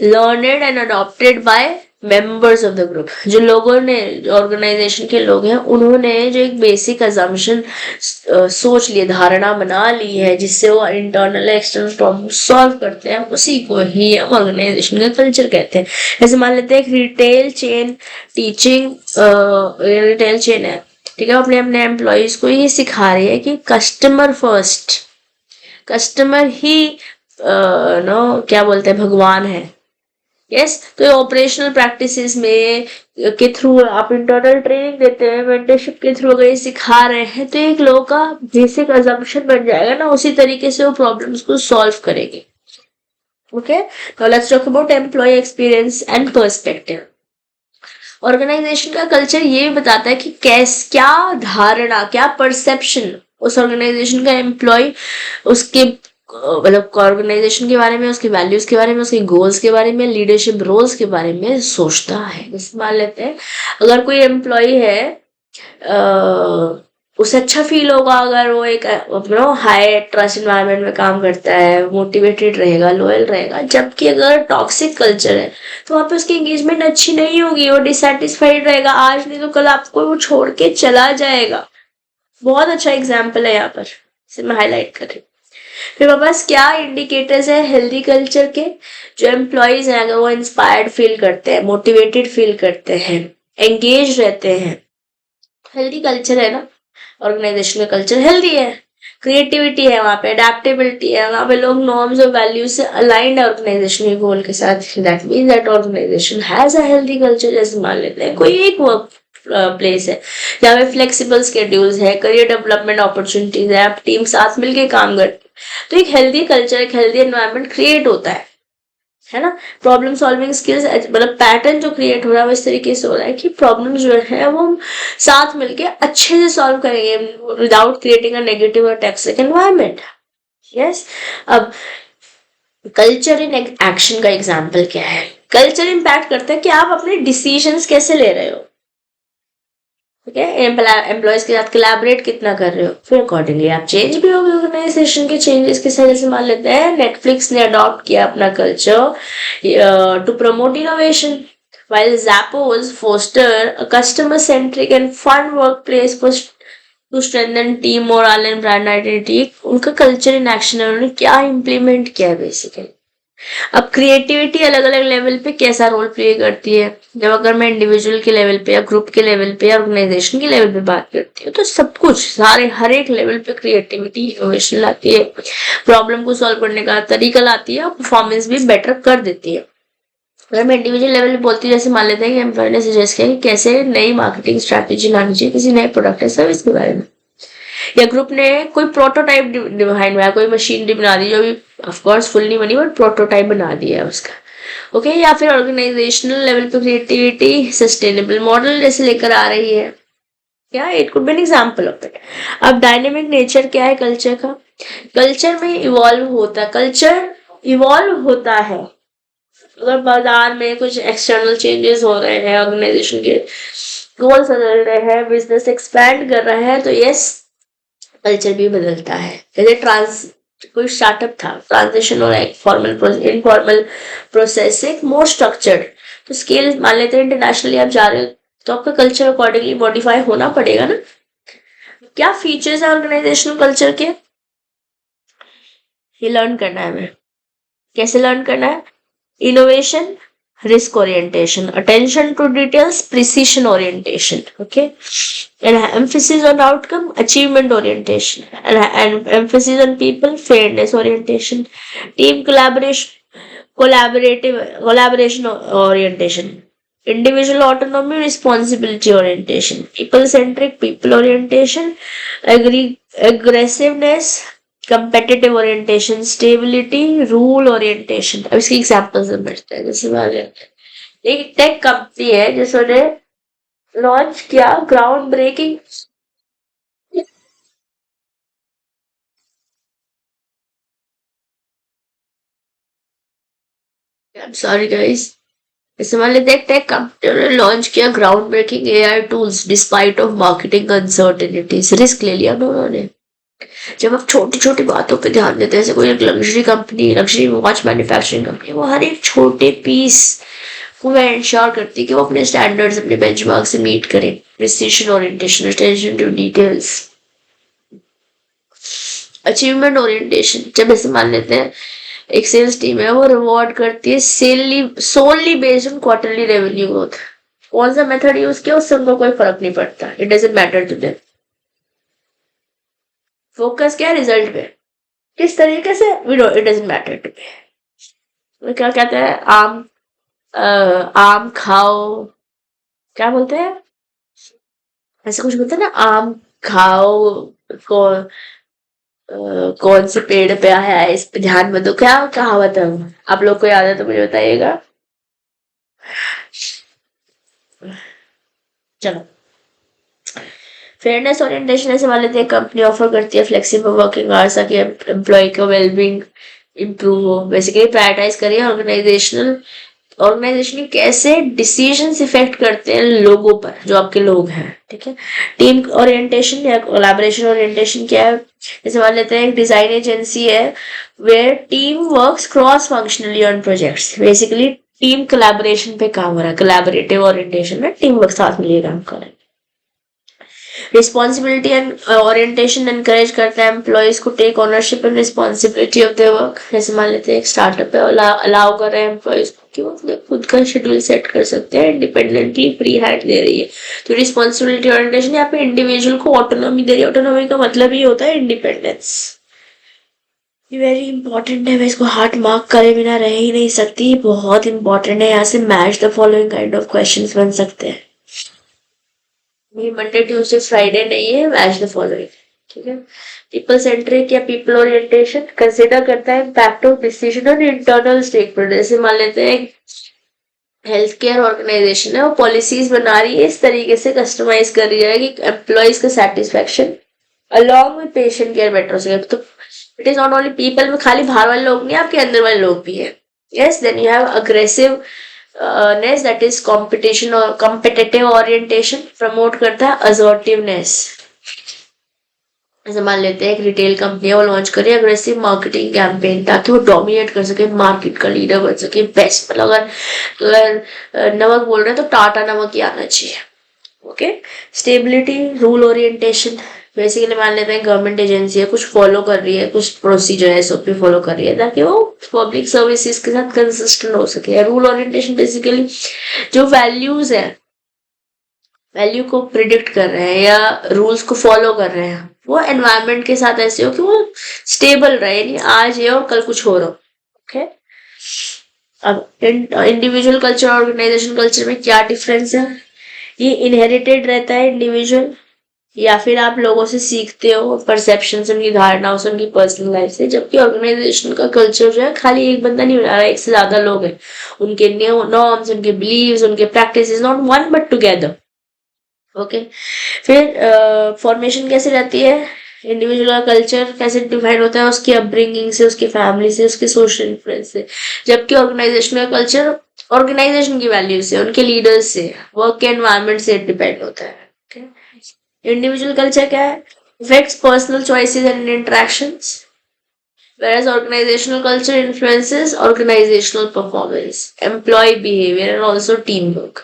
learned and adopted by members of the group. जो लोगों ने, ऑर्गेनाइजेशन के लोग हैं, उन्होंने जो एक बेसिक अजम्पशन सोच ली, धारणा बना ली है, जिससे वो इंटरनल एक्सटर्नल प्रॉब्लम सॉल्व करते हैं, उसी को ही हम ऑर्गेनाइजेशन का कल्चर कहते हैं। जैसे मान लेते हैं एक retail chain teaching, retail chain है, ठीक है, अपने अपने एम्प्लॉयज को ये सिखा रही है कि कस्टमर फर्स्ट, कस्टमर ही नो क्या बोलते हैं, भगवान है। यस, तो ऑपरेशनल प्रैक्टिसेस में के थ्रू आप इंटरनल ट्रेनिंग देते हैं, मेंटरशिप के थ्रू अगर ये सिखा रहे हैं, तो एक लोग का बेसिक अजम्पशन बन जाएगा ना, उसी तरीके से वो प्रॉब्लम्स को सॉल्व करेंगे। Okay, now let's talk about employee experience and perspective. Organization का कल्चर ये बताता है कि क्या धारणा, क्या परसेप्शन उस ऑर्गेनाइजेशन का एम्प्लॉय उसके मतलब ऑर्गेनाइजेशन के बारे में, उसकी वैल्यूज के बारे में, उसके गोल्स के बारे में, लीडरशिप रोल्स के बारे में सोचता है। जैसे मान लेते हैं अगर कोई एम्प्लॉय है, उसे अच्छा फील होगा अगर वो एक हाई ट्रस्ट एनवायरनमेंट में काम करता है, मोटिवेटेड रहेगा, लॉयल रहेगा। जबकि अगर टॉक्सिक कल्चर है तो वहां पे उसकी एंगेजमेंट अच्छी नहीं होगी, वो डिससेटिस्फाइड रहेगा, आज नहीं तो कल आपको वो छोड़ के चला जाएगा। बहुत अच्छा एग्जाम्पल है यहाँ पर, इसे मैं हाईलाइट कर रही हूँ। फिर मेरे पास क्या इंडिकेटर्स है हेल्दी कल्चर के? जो एम्प्लॉयज हैं, अगर वो इंस्पायर्ड फील करते हैं, मोटिवेटेड फील करते हैं, एंगेज रहते हैं, हेल्दी कल्चर है ना, ऑर्गेनाइजेशन का कल्चर हेल्दी है। क्रिएटिविटी है वहां पे, अडेप्टेबिलिटी है वहां पे, लोग नॉर्म्स और वैल्यूज से अलाइंड है ऑर्गेनाइजेशन के गोल के साथ। That mean that organization has a healthy culture. जैसे मान लेते हैं कोई एक वर्क प्लेस है जहाँ पे फ्लेक्सिबल स्केड्यूल्स है, करियर डेवलपमेंट अपॉर्चुनिटीज है, आप टीम साथ मिलके काम करते हैं, तो एक हेल्दी कल्चर, एक हेल्दी एनवायरनमेंट क्रिएट होता है। है ना। प्रॉब्लम सॉल्विंग स्किल्स मतलब पैटर्न जो क्रिएट हो रहा है वो इस तरीके से हो रहा है कि प्रॉब्लम जो है वो हम साथ मिलके अच्छे से सॉल्व करेंगे विदाउट क्रिएटिंग अ नेगेटिव और टॉक्सिक एनवायरनमेंट। यस। अब कल्चर इन एक्शन का एग्जाम्पल क्या है? कल्चर इम्पैक्ट करता है कि आप अपने डिसीजंस कैसे ले रहे हो, ठीक है, एम्प्लॉयज के साथ कोलैबोरेट कितना कर रहे हो, फिर अकॉर्डिंगली आप चेंज भी होगे ऑर्गेनाइजेशन के चेंजेस के साथ। जैसे मान लेते हैं नेटफ्लिक्स ने अडॉप्ट किया अपना culture to promote innovation, while Zappos foster a customer-centric and fun workplace for to strengthen team morale and brand identity। उनका कल्चर इन एक्शन है, उन्होंने क्या इम्प्लीमेंट किया बेसिकली। अब क्रिएटिविटी अलग अलग लेवल पे कैसा रोल प्ले करती है, जब अगर मैं इंडिविजुअल के लेवल पे या ग्रुप के लेवल पे या ऑर्गेनाइजेशन के लेवल पे बात करती हूँ तो सब कुछ सारे हर एक लेवल पे क्रिएटिविटी इनोवेशन लाती है, प्रॉब्लम को सॉल्व करने का तरीका लाती है और परफॉर्मेंस भी बेटर कर देती है। अगर मैं इंडिविजुअल लेवल पे बोलती हूँ, जैसे मान लेते हैं कि एम्प्लॉय ने सजेस्ट किया कि कैसे नई मार्केटिंग स्ट्रैटेजी लानी चाहिए किसी नए प्रोडक्ट या सर्विस के बारे में, या ग्रुप ने कोई प्रोटोटाइप डिजाइन बनाया, कोई मशीनरी बना दी जो भी ऑफ कोर्स फुल नहीं बनी बट प्रोटोटाइप बना दिया है उसका, ओके। या फिर ऑर्गेनाइजेशनल लेवल पे क्रिएटिविटी सस्टेनेबल मॉडल जैसे लेकर आ रही है, क्या it could be N example of it. अब डायनेमिक नेचर क्या है कल्चर का? कल्चर में इवॉल्व होता है, कल्चर इवॉल्व होता है अगर बाजार में कुछ एक्सटर्नल चेंजेस हो रहे हैं, ऑर्गेनाइजेशन के गोल्स बदल रहे हैं, बिजनेस एक्सपैंड कर रहा है, तो यस कल्चर भी बदलता है। जैसे कोई स्टार्टअप था, ट्रांजिशन और एक फॉर्मल इनफॉर्मल प्रोसेस से एक मोर स्ट्रक्चर्ड, तो स्केल मान लेते हैं इंटरनेशनली आप जा रहे हो तो आपका कल्चर अकॉर्डिंगली मॉडिफाई होना पड़ेगा ना। क्या फीचर्स है ऑर्गेनाइजेशनल कल्चर के? ये लर्न करना है हमें। कैसे लर्न करना है? Innovation, risk orientation, attention to details, precision orientation, okay, and emphasis on outcome, achievement orientation, and emphasis on people, fairness orientation, team collaboration orientation, individual autonomy, responsibility orientation, people centric, people orientation, aggressiveness, competitive orientation, stability, rule orientation। अब इसकी examples समझते हैं। जैसे मान लेते एक tech company है जिसने लॉन्च किया ground breaking, I am sorry guys, जैसे मान लेते एक टेक कंपनी ने लॉन्च किया ground breaking AI tools despite of marketing uncertainties. Risk ले लिया उन्होंने। जब आप छोटी छोटी बातों पे ध्यान देते हैं, जैसे कोई एक luxury company, luxury watch manufacturing company, वो हर एक छोटे पीस को वह इंश्योर करती है कि वो अपने स्टैंडर्ड्स, अपने बेंचमार्क से मीट करें। Precision orientation, attention to details, achievement orientation. जब ऐसे मान लेते हैं एक सेल्स टीम है, वो रिवॉर्ड करती है solely based on quarterly revenue growth. कौन सा मेथड यूज किया उससे उनको कोई फर्क नहीं पड़ता, it doesn't matter to them. Focus क्या है? रिजल्ट पे। किस तरीके से? It doesn't matter to me. क्या कहते हैं, आम खाओ, क्या बोलते हैं, ऐसे कुछ बोलते हैं ना, आम खाओ, कौन कौन से पेड़ पे आया है इस पे ध्यान मत दो, क्या कहावत है? आप लोग को याद है तो मुझे बताइएगा। चलो, फेयरनेस ओरिएंटेशन ऐसे मान लेते हैं कंपनी ऑफर करती है फ्लेक्सिबल वर्किंग आवर्स ताकि एम्प्लॉय का वेलबींग इम्प्रूव हो। बेसिकली प्रायोरिटाइज करिए ऑर्गेनाइजेशन कैसे डिसीजंस इफेक्ट करते हैं लोगों पर, जो आपके लोग हैं, ठीक है। टीम ओरिएंटेशन या कोलैबोरेशन ओरिएंटेशन क्या है? जैसे मान लेते हैं एक डिजाइन एजेंसी है where team works cross functionally on projects. Basically team collaboration पे काम हो रहा है, कोलैबोरेटिव ओरिएंटेशन में टीम वर्क साथ मिलकर काम कर रहे हैं। रिस्पॉन्सिबिलिटी एंड ओरिएंटेशन एनकरेज करता है एम्प्लॉयज को take ownership and responsibility of their work. जैसे मान लेते हैं एक स्टार्टअप है, अलाउ कर रहे हैं एम्प्लॉयज को कि वो अपने खुद का शेड्यूल सेट कर सकते हैं, इंडिपेंडेंटली फ्री हैंड दे रही है। तो रिस्पॉन्सिबिलिटी ओरिएंटेशन यहाँ पे इंडिविजुअल को ऑटोनॉमी दे रही है। ऑटोनॉमी का मतलब ये होता है इंडिपेंडेंस। ये वेरी इंपॉर्टेंट है, मैं इसको हार्ट मार्क करे बिना रह ही नहीं सकती, बहुत इंपॉर्टेंट है। यहाँ से match the following kind of questions बन सकते हैं। ये मंडे ट्यूसडे फ्राइडे नहीं है, मैच द फॉलोइंग। ठीक है। पीपल सेंट्रिक या पीपल ओरिएंटेशन कंसिडर करता है इम्पैक्ट ऑफ डिसीजन और इंटरनल स्टेक होल्डर। जैसे मान लेते हैं हेल्थ केयर ऑर्गेनाइजेशन है, वो पॉलिसीज बना रही है, इस तरीके से कस्टमाइज कर रही है कि एम्प्लॉयज का satisfaction along with patient care better हो सके। तो it is not only people में खाली बाहर वाले लोग नहीं, आपके अंदर वाले लोग भी है। Yes, then you have aggressiveness, that is competition और कॉम्पिटिटिव ओरिएंटेशन, प्रमोट करता है असर्टिवनेस। जैसे मान लेते हैं एक रिटेल कंपनी है, वो लॉन्च करे अग्रेसिव मार्केटिंग कैंपेन ताकि वो डोमिनेट कर सके, मार्केट का लीडर बन सके, बेस्ट। मतलब अगर नमक बोल रहे हैं तो टाटा नमक ही आना चाहिए। Okay. Stability, rule orientation, basically मान लेते हैं गवर्नमेंट एजेंसी है, कुछ फॉलो कर रही है, कुछ प्रोसीजर एसओपी फॉलो कर रही है ताकि वो पब्लिक सर्विसेज के साथ कंसिस्टेंट हो सके। रूल ओरिएंटेशन बेसिकली जो वैल्यूज है, वैल्यू को प्रिडिक्ट कर रहे हैं या रूल्स को फॉलो कर रहे हैं, वो एनवायरनमेंट के साथ ऐसे हो कि वो स्टेबल रहे, यानी आज ये और कल कुछ हो रहा हो। ओके। अब इंडिविजुअल कल्चर और ऑर्गेनाइजेशन कल्चर में क्या डिफरेंस है? ये इनहेरिटेड रहता है इंडिविजुअल, या फिर आप लोगों से सीखते हो, परसेप्शन से, उनकी धारणाओं से, उनकी पर्सनल लाइफ से। जबकि ऑर्गेनाइजेशन का कल्चर जो है खाली एक बंदा नहीं बना रहा, एक से ज्यादा लोग हैं, उनके नॉर्म्स, उनके बिलीव्स, उनके practices, not one but together. Okay. फिर फॉर्मेशन कैसे रहती है, इंडिविजुअल का कल्चर कैसे डिफाइन होता है, उसकी अपब्रिंगिंग से, उसकी फैमिली से, उसके सोशल इन्फ्लुएंस से। जबकि ऑर्गेनाइजेशन का कल्चर ऑर्गेनाइजेशन की वैल्यू से, उनके लीडर्स से, वर्क के एनवायरनमेंट से डिपेंड होता है। ओके। इंडिविजुअल कल्चर क्या है? Effects personal choices and interactions, whereas organizational culture influences organizational performance, employee behavior and also teamwork.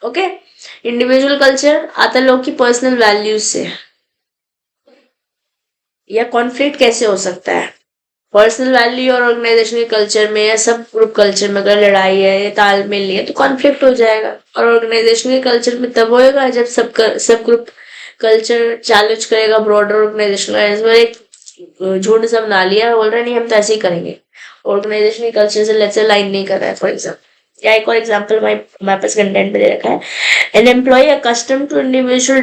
Okay. Individual culture आता है लोग की पर्सनल वैल्यूज से, या कॉन्फ्लिक्ट कैसे हो सकता है पर्सनल वैल्यू और ऑर्गेनाइजेशन के कल्चर में या सब ग्रुप कल्चर में? अगर लड़ाई है या तालमेल नहीं है तो कॉन्फ्लिक्ट हो जाएगा। और ऑर्गेनाइजेशन के कल्चर में तब होएगा जब सब ग्रुप कल्चर चैलेंज करेगा ब्रॉडर ऑर्गेनाइजेशन का। एक झुंड सब ना लिया, बोल रहे नहीं हम तो ऐसे ही करेंगे, ऑर्गेनाइजेशन के कल्चर से लेट्स से लाइन नहीं कर रहा है फॉर एग्जाम्पल। या एक और एग्जाम्पल हमारे पास कंटेंट में दे रखा है, an employee accustomed to individual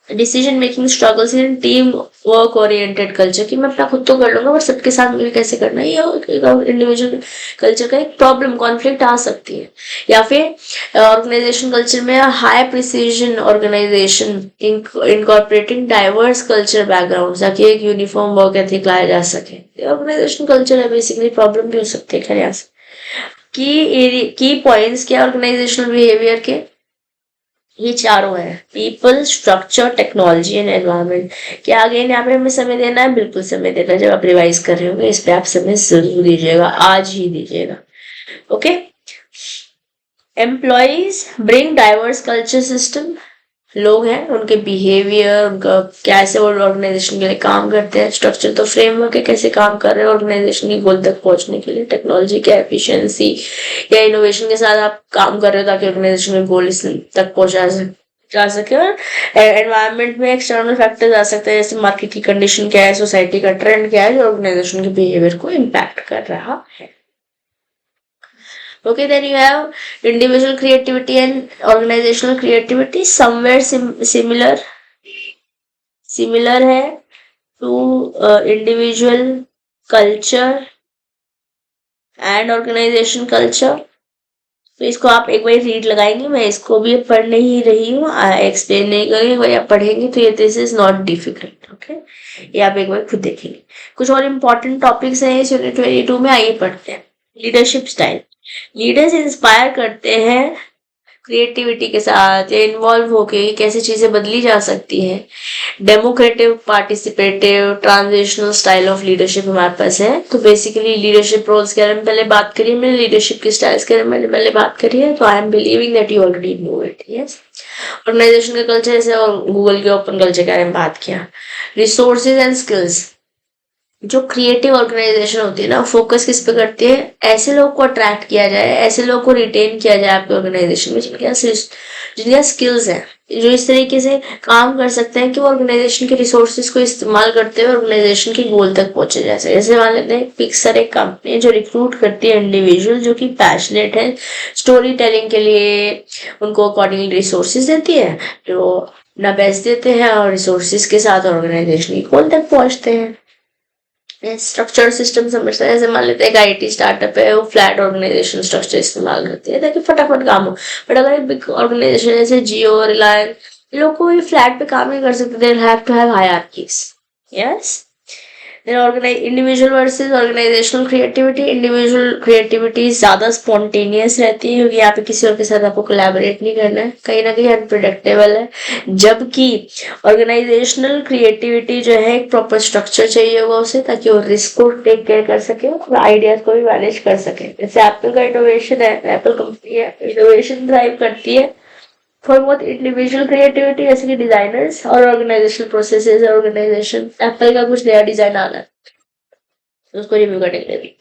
decision making struggles in team work oriented culture, कि मैं अपना खुद तो कर लूंगा पर सबके साथ मिलकर कैसे करना है, ये इंडिविजुअल कल्चर का एक प्रॉब्लम, कॉन्फ्लिक्ट आ सकती है। या फिर ऑर्गेनाइजेशन कल्चर में high precision organization incorporating diverse culture background ताकि एक यूनिफॉर्म वर्क एथिक लाया जा सके। ऑर्गेनाइजेशन कल्चर है बेसिकली, प्रॉब्लम भी हो सकती है। खैर यहाँ से की पॉइंट्स क्या ऑर्गेनाइजेशनल बिहेवियर के, ये चारों हैं, people, structure, technology and environment. क्या आगे यहाँ पे हमें समय देना है? बिल्कुल समय देना है। जब आप रिवाइज कर रहे होंगे इस पे आप समय जरूर दीजिएगा, आज ही दीजिएगा। Okay. Employees bring diverse culture system, लोग हैं उनके बिहेवियर, उनका कैसे वो ऑर्गेनाइजेशन के लिए काम करते हैं। स्ट्रक्चर तो फ्रेमवर्क है, कैसे काम कर रहे हैं ऑर्गेनाइजेशन की गोल तक पहुंचने के लिए। टेक्नोलॉजी क्या एफिशिएंसी या इनोवेशन के साथ आप काम कर रहे हो ताकि ऑर्गेनाइजेशन के गोल तक पहुंचा जा सके। और एनवायरनमेंट में एक्सटर्नल फैक्टर्स आ सकते हैं, जैसे मार्केट की कंडीशन क्या है, सोसाइटी का ट्रेंड क्या है, जो ऑर्गेनाइजेशन के बिहेवियर को इम्पैक्ट कर रहा है। Okay, then you have individual creativity and organizational creativity, somewhere similar है to individual culture and organization culture। तो इसको आप एक बार रीड लगाएंगे, मैं इसको भी पढ़ नहीं रही हूँ, एक्सप्लेन नहीं करेंगे, एक बार आप पढ़ेंगे तो ये this is not difficult. Okay, ये आप एक बार खुद देखेंगे। कुछ और इम्पोर्टेंट टॉपिक्स हैं इस यूनिट 22 में, आइए पढ़ते हैं। लीडरशिप स्टाइल, लीडर्स इंस्पायर करते हैं क्रिएटिविटी के साथ या इन्वॉल्व होके कैसे चीजें बदली जा सकती हैं। Democratic, participative, transitional style of leadership हमारे पास है। तो बेसिकली लीडरशिप रोल्स के बारे में पहले बात करिए, मैंने लीडरशिप की स्टाइल्स के बारे में पहले बात करी है, तो I am believing that you already know it. Yes, organization का कल्चर जैसे और गूगल के ओपन कल्चर के बारे में बात किया। रिसोर्सेज एंड स्किल्स, जो क्रिएटिव ऑर्गेनाइजेशन होती है ना, फोकस किस पे करती है, ऐसे लोग को अट्रैक्ट किया जाए, ऐसे लोग को रिटेन किया जाए आपके ऑर्गेनाइजेशन में जिनके स्किल्स हैं, जो इस तरीके से काम कर सकते हैं कि वो ऑर्गेनाइजेशन के रिसोर्सेज को इस्तेमाल करते हुए ऑर्गेनाइजेशन के गोल तक पहुंचे जा सके। जैसे मान लेते हैं पिक्सर एक कंपनी है जो रिक्रूट करती है इंडिविजुअल जो कि पैशनेट है स्टोरी टेलिंग के लिए, उनको अकॉर्डिंगली रिसोर्सेज देती है जो अपना बेस्ट देते हैं और रिसोर्सेज के साथ ऑर्गेनाइजेशन के गोल तक पहुंचते हैं। स्ट्रक्चर सिस्टम समझते हैं, जैसे मान लेते हैं एक आईटी स्टार्टअप है, वो फ्लैट ऑर्गेनाइजेशन स्ट्रक्चर इस्तेमाल करती है ताकि फटाफट काम हो। बट अगर एक बिग ऑर्गेनाइजेशन जैसे जियो, रिलायंस, ये लोग कोई फ्लैट पे काम नहीं कर सकते, they have to have hierarchies. Yes, individual versus organizational creativity. Individual creativity ज्यादा स्पॉन्टेनियस रहती है क्योंकि यहाँ पे किसी और के साथ आपको कोलैबोरेट नहीं करना है, कहीं ना कहीं अनप्रिडिक्टेबल है। जबकि ऑर्गेनाइजेशनल क्रिएटिविटी जो है एक प्रॉपर स्ट्रक्चर चाहिए होगा उसे, ताकि वो रिस्क को टेक केयर कर सके और आइडियाज को भी मैनेज कर सके। जैसे एप्पल का इनोवेशन है, एप्पल कंपनी है, इनोवेशन ड्राइव करती है फॉर बोथ इंडिविजुअल क्रिएटिविटी जैसे कि डिजाइनर्स और ऑर्गेनाइजेशनल प्रोसेसेस। ऑर्गेनाइजेशन एप्पल का कुछ नया डिजाइन आना है तो उसको रिव्यू करने के लिए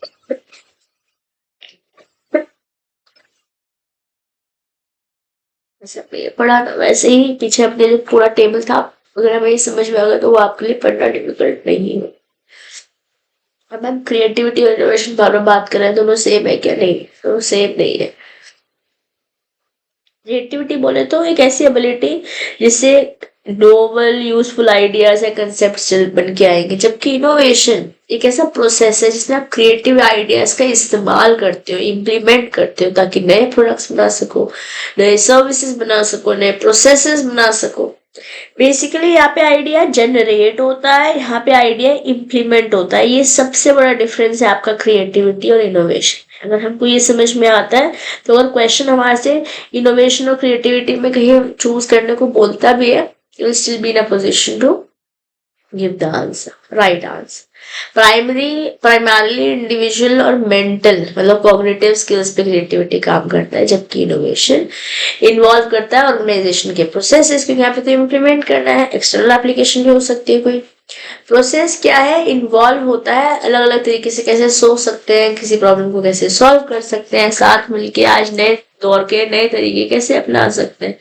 वैसे आपने ये पढ़ा ना, वैसे ही पीछे अपने जो पूरा टेबल था, अगर हमें ये समझ में आ गया तो वो आपके लिए पढ़ना डिफिकल्ट नहीं है। अब हम क्रिएटिविटी और इनोवेशन बार बार बात कर रहे हैं, दोनों सेम है क्या? नहीं, दोनों सेम नहीं है। क्रिएटिविटी बोले तो एक ऐसी एबिलिटी जिससे नोवल यूजफुल आइडियाज या कंसेप्ट बन के आएंगे, जबकि इनोवेशन एक ऐसा प्रोसेस है जिसमें आप क्रिएटिव आइडियाज का इस्तेमाल करते हो, इम्प्लीमेंट करते हो ताकि नए प्रोडक्ट्स बना सको, नए सर्विसेज बना सको, नए प्रोसेसेस बना सको। बेसिकली यहाँ पे आइडिया जनरेट होता है, यहाँ पे आइडिया इम्प्लीमेंट होता है। ये सबसे बड़ा डिफरेंस है आपका क्रिएटिविटी और इनोवेशन। अगर हमको ये समझ में आता है तो अगर क्वेश्चन हमारे से इनोवेशन और क्रिएटिविटी में कहीं चूज करने को बोलता भी है, you will still be in a position to give the answer, right answer. Primarily individual और मेंटल मतलब कॉग्निटिव स्किल्स पे क्रिएटिविटी काम करता है, जबकि इनोवेशन इन्वॉल्व करता है ऑर्गेनाइजेशन के प्रोसेसेस, क्योंकि यहाँ पे तो इम्प्लीमेंट करना है। एक्सटर्नल एप्लीकेशन भी हो सकती है कोई। प्रोसेस क्या है? इन्वॉल्व होता है अलग अलग तरीके से, कैसे सोच सकते हैं, किसी प्रॉब्लम को कैसे सॉल्व कर सकते हैं, साथ मिलके आज नए दौर के नए तरीके कैसे अपना सकते हैं।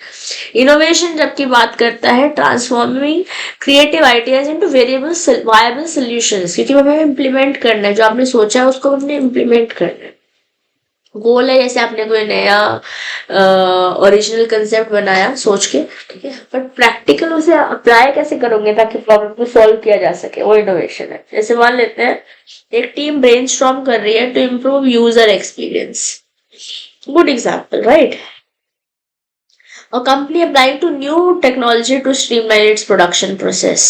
इनोवेशन जबकि बात करता है transforming creative ideas into variable viable solutions, क्योंकि हमें इम्प्लीमेंट करना है, जो आपने सोचा है उसको हमने इम्प्लीमेंट करना है। गोल है जैसे आपने कोई नया ओरिजिनल कंसेप्ट बनाया सोच के, ठीक है, बट प्रैक्टिकल उसे अप्लाई कैसे करोगे ताकि प्रॉब्लम को सॉल्व किया जा सके, वो इनोवेशन है। जैसे मान लेते हैं एक टीम ब्रेनस्टॉर्म कर रही है to improve user experience, good example, right? A company applying to new technology to streamline its production process.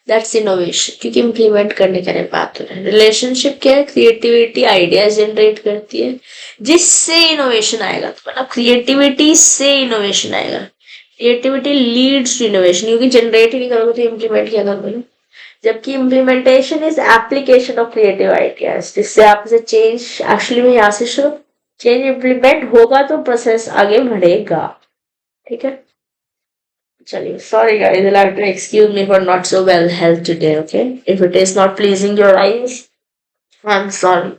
That's innovation, क्योंकि इम्प्लीमेंट करने का बात हो रहा है। रिलेशनशिप क्या है? क्रिएटिविटी आइडियाज जनरेट करती है जिससे इनोवेशन आएगा, तो मतलब क्रिएटिविटी से इनोवेशन आएगा। क्रिएटिविटी लीड्स टू इनोवेशन, क्योंकि जनरेट ही नहीं करोगे तो इम्प्लीमेंट क्या करोगे। जबकि implementation is application of creative ideas, जिससे आप इसे चेंज एक्चुअली में यहाँ से शुरू चेंज इम्प्लीमेंट होगा तो प्रोसेस आगे बढ़ेगा, ठीक है। चलिए, sorry guys, you'll have to excuse me for not so well health today, okay? If it is not pleasing your eyes, I'm sorry.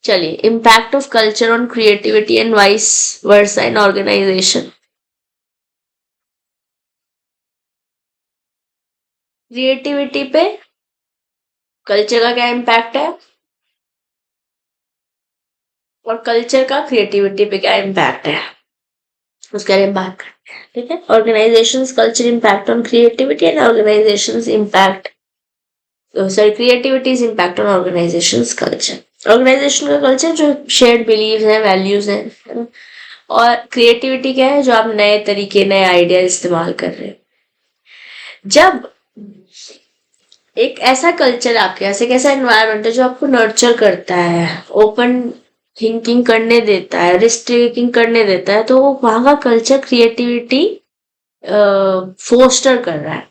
चलिए, impact of culture on creativity and vice versa in organization. Creativity पे culture का क्या impact है और culture का creativity पे क्या impact है, उसके बारे में बात करते हैं, ठीक है। Organisations culture impact on creativity and organisations impact creativities impact on organisations culture. Organisation का कल्चर जो शेयर्ड बिलीव्स हैं, वैल्यूज हैं, है ना? और क्रिएटिविटी क्या है? जो आप नए तरीके, नए आइडिया इस्तेमाल कर रहे हैं। जब एक ऐसा कल्चर आपके पास, एक ऐसा एनवायरनमेंट है जो आपको नर्चर करता है, ओपन थिंकिंग करने देता है, रिस्क टेकिंग करने देता है, तो वहां का कल्चर क्रिएटिविटी फोस्टर कर रहा है।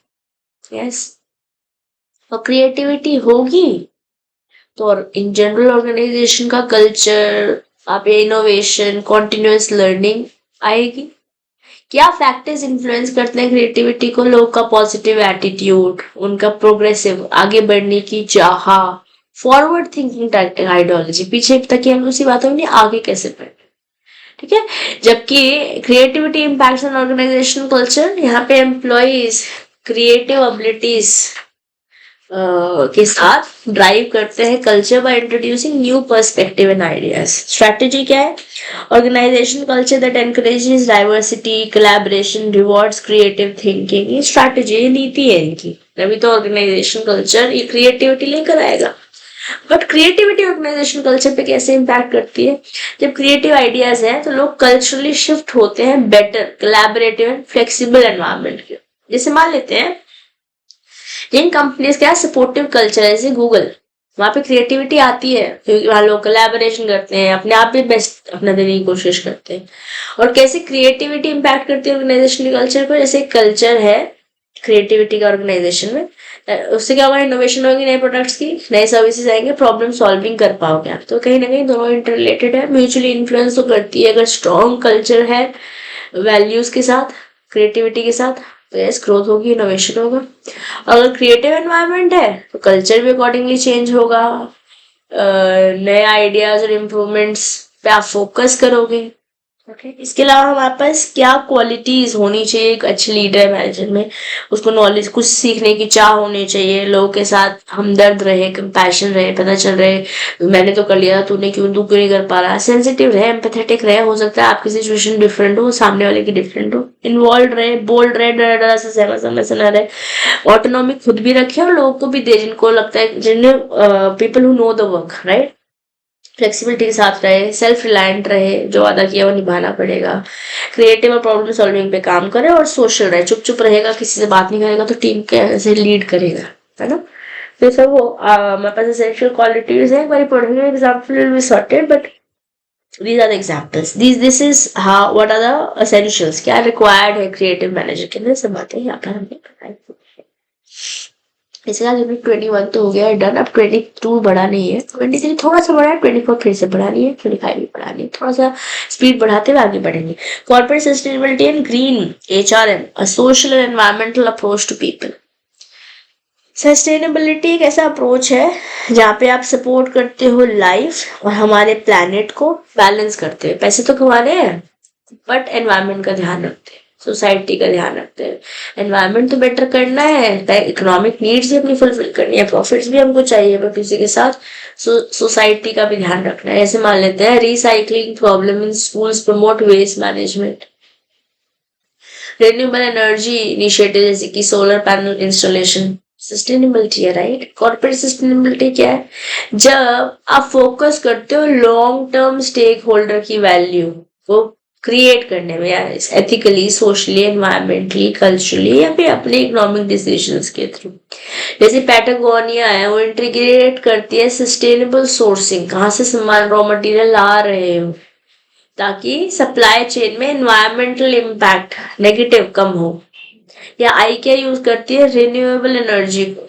यस, और क्रिएटिविटी होगी तो इन जनरल ऑर्गेनाइजेशन का कल्चर, आप इनोवेशन, कॉन्टिन्यूअस लर्निंग आएगी, क्या फैक्टर्स इन्फ्लुएंस करते हैं क्रिएटिविटी को? लोग का पॉजिटिव एटीट्यूड, उनका प्रोग्रेसिव आगे बढ़ने की चाह, फॉरवर्ड थिंकिंग आइडियोलॉजी, पीछे तक हम उसी बातों में आगे कैसे बढ़े, ठीक है। जबकि creativity impacts on organization culture, यहाँ पे एम्प्लॉइज क्रिएटिव एबिलिटीज के साथ ड्राइव करते हैं culture by introducing new perspective and ideas. Strategy क्या है? Organization culture that encourages diversity, collaboration, rewards creative thinking. ये स्ट्रैटेजी, ये नीति है इनकी। अभी तो ऑर्गेनाइजेशन कल्चर ये क्रिएटिविटी लेकर आएगा, बट क्रिएटिविटी ऑर्गेनाइजेशन कल्चर पे कैसे इम्पैक्ट करती है? जब क्रिएटिव आइडियाज हैं तो लोग कल्चरली शिफ्ट होते हैं better, collaborative and flexible environment के। जैसे मान लेते हैं जिन कंपनीज का सपोर्टिव कल्चर है, जैसे गूगल, वहां पे क्रिएटिविटी आती है क्योंकि वहां लोग कोलैबोरेशन करते हैं, अपने आप भी बेस्ट अपना देने की कोशिश करते हैं। और कैसे क्रिएटिविटी इम्पैक्ट करती है ऑर्गेनाइजेशन कल्चर को? जैसे कल्चर है क्रिएटिविटी का ऑर्गेनाइजेशन में, उससे क्या होगा? इनोवेशन होगी, नए प्रोडक्ट्स की, नए सर्विसेज आएंगे, प्रॉब्लम सॉल्विंग कर पाओगे आप। तो कहीं ना कहीं दोनों इंटर रिलेटेड है, म्यूचुअली इन्फ्लुएंस तो करती है। अगर स्ट्रॉन्ग कल्चर है वैल्यूज के साथ, क्रिएटिविटी के साथ, तो यस ग्रोथ होगी, इनोवेशन होगा। अगर क्रिएटिव एनवायरनमेंट है तो कल्चर भी अकॉर्डिंगली चेंज होगा, नए आइडियाज और इम्प्रूवमेंट्स पे आप फोकस करोगे। ओके, इसके अलावा हमारे पास क्या क्वालिटीज होनी चाहिए एक अच्छे लीडर मैनेजर में? उसको नॉलेज, कुछ सीखने की चाह होनी चाहिए, लोगों के साथ हमदर्द रहे, कंपैशन रहे, पता चल रहे मैंने तो कर लिया, तू क्यों नहीं कर पा रहा, सेंसिटिव रहे, एम्पैथेटिक रहे, हो सकता है आपकी सिचुएशन डिफरेंट हो, सामने वाले की डिफरेंट हो, इन्वॉल्व रहे, बोल्ड रहे, डरा डरा से सहमा से न रहे, ऑटोनॉमी खुद भी रखे और लोगों को भी दे जिनको लगता है, जिन्हें people who know the work, right. Flexibility के साथ रहे, सेल्फ रिलायंट रहे, जो वादा किया वो निभाना पड़ेगा, क्रिएटिव और प्रॉब्लम सॉल्विंग पे काम करे, और सोशल रहे, चुप चुप रहेगा, किसी से बात नहीं करेगा तो टीम कैसे लीड करेगा, है ना। तो सब वो हमारे पास एसेंशियल क्वालिटीज है। एक बार पढ़ेंगे, example will be sorted, but these are the examples, this is how, what are the essentials, क्या रिक्वायर्ड है क्रिएटिव मैनेजर के लिए, सब बातें यहाँ पर हमने बताई। इसके बाद 21 तो हो गया है डन। अब 22 बढ़ा नहीं है, 23 थोड़ा सा बढ़ा है, 24 फिर से बढ़ानी है, 25 भी बढ़ानी है, थोड़ा सा स्पीड बढ़ाते हुए आगे बढ़ेंगे। Corporate sustainability and green HRM, a social and environmental approach to people. Sustainability एक ऐसा अप्रोच है जहाँ पे आप सपोर्ट करते हो लाइफ और हमारे प्लैनेट को बैलेंस करते हैं। पैसे तो कमाने हैं बट एनवायरमेंट का ध्यान रखते हैं, सोसाइटी का ध्यान रखते हैं। एनवायरमेंट तो बेटर करना है, इकोनॉमिक नीड्स भी अपनी फुलफिल करनी है, प्रॉफिट्स भी हमको चाहिए, बट इसी के साथ सोसाइटी का भी ध्यान रखना है। ऐसे मान लेते हैं recycling problem in schools, promote waste management, renewable energy initiative जैसे कि सोलर पैनल इंस्टॉलेशन, सस्टेनेबिलिटी है, राइट। कॉर्पोरेट सस्टेनेबिलिटी क्या है? जब आप फोकस करते हो लॉन्ग टर्म स्टेक होल्डर की वैल्यू को क्रिएट करने में, एथिकली, सोशली, एनवायरमेंटली, कल्चरली, या फिर अपने इकोनॉमिक डिसीजंस के थ्रू। जैसे पैटागोनिया है, वो इंटीग्रेट करती है सस्टेनेबल सोर्सिंग, कहाँ से सामान रॉ मटेरियल ला रहे हो, ताकि सप्लाई चेन में एनवायरमेंटल इम्पैक्ट नेगेटिव कम हो। या आई क्या यूज करती है रिन्यूएबल एनर्जी को,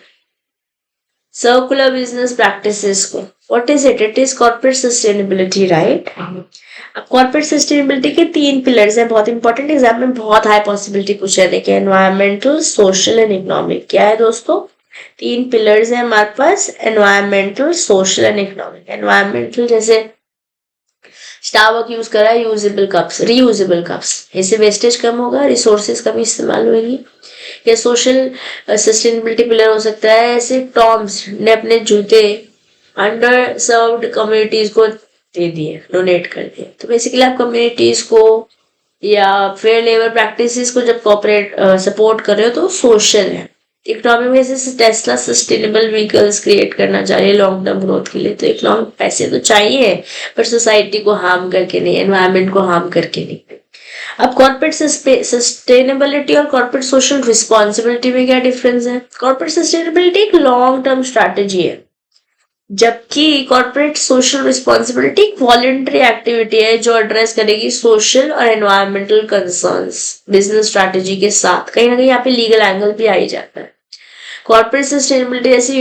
सर्कुलर बिजनेस प्रैक्टिसेस को। What is it? It is corporate sustainability, right. अब कॉर्पोरेट सस्टेनेबिलिटी के 3 पिलर्स हैं, बहुत इंपॉर्टेंट, एग्जाम में बहुत हाई पॉसिबिलिटी पूछा है। देखिए, एनवायरमेंटल, सोशल एंड इकोनॉमिक। क्या है दोस्तों? 3 पिलर्स हैं हमारे पास, environmental, social and economic. Environmental जैसे स्टारबक यूज करा है, यूजेबल कप्स, रीयूजेबल कप्स, इससे वेस्टेज कम होगा, रिसोर्सेज कम इस्तेमाल होगी। या सोशल सस्टेनेबिलिटी पिलर हो सकता है, ऐसे टॉम्स ने अपने जूते अंडर सर्व्ड कम्युनिटीज को दे दिए, डोनेट कर दिए। तो बेसिकली आप कम्युनिटीज को या फेयर लेबर प्रैक्टिसेस को जब कॉर्पोरेट सपोर्ट कर रहे हो तो सोशल है। इकोनॉमी में से टेस्ला सस्टेनेबल व्हीकल्स क्रिएट करना चाहिए लॉन्ग टर्म ग्रोथ के लिए, तो इकोनॉमिक पैसे तो चाहिए पर सोसाइटी को हार्म करके नहीं, एनवायरमेंट को हार्म करके नहीं। अब कॉर्पोरेट सस्टेनेबिलिटी और कॉर्पोरेट सोशल रिस्पॉन्सिबिलिटी में क्या डिफरेंस है? कॉर्पोरेट सस्टेनेबिलिटी एक लॉन्ग टर्म स्ट्रैटेजी है, जबकि कॉर्पोरेट सोशल रिस्पॉन्सिबिलिटी एक वॉलंटरी एक्टिविटी है जो एड्रेस करेगी सोशल और एनवायरमेंटल कंसर्न्स बिजनेस स्ट्रैटेजी के साथ। कहीं ना कहीं यहाँ पे लीगल एंगल भी आ ही जाता है। कॉर्पोरेट सस्टेनेबिलिटी जैसे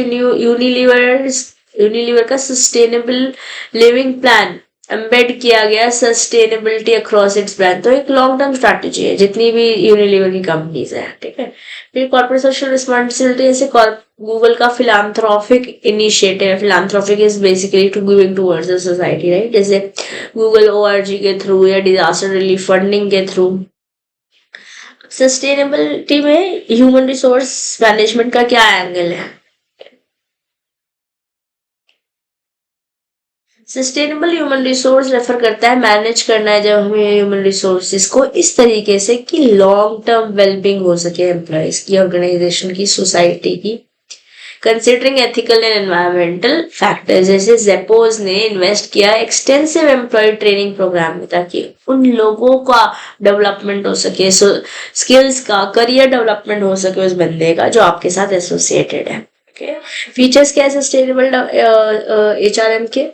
यूनिलीवर का सस्टेनेबल लिविंग प्लान एम्बेड किया गया सस्टेनेबिलिटी अक्रॉस इट्स ब्रांड। तो एक लॉन्ग टर्म स्ट्रैटेजी है जितनी भी यूनिलीवर की कंपनीज है, ठीक है। फिर कॉर्पोरेट सोशल रिस्पॉन्सिबिलिटी, जैसे गूगल का फिलांथ्रोपिक इनिशिएटिव है। Philanthropic is basically to giving towards the society, right. जैसे गूगल ORG के थ्रू या डिजास्टर रिलीफ फंडिंग के थ्रू। सस्टेनेबिलिटी में ह्यूमन रिसोर्स मैनेजमेंट का क्या एंगल है? सस्टेनेबल ह्यूमन रिसोर्स रेफर करता है मैनेज करना है जब हमें ह्यूमन रिसोर्सेज को इस तरीके से कि लॉन्ग टर्म वेलबींग हो सके एम्प्लॉयज की, ऑर्गेनाइजेशन की, सोसाइटी की, considering ethical and environmental factors. जैसे जेपोज ने इन्वेस्ट किया एक्सटेंसिव एम्प्लॉय ट्रेनिंग प्रोग्राम में ताकि उन लोगों का डेवलपमेंट हो सके, स्किल्स का, करियर डेवलपमेंट हो सके उस बंदे का जो आपके साथ एसोसिएटेड है। फीचर्स क्या है सस्टेनेबल HRM के?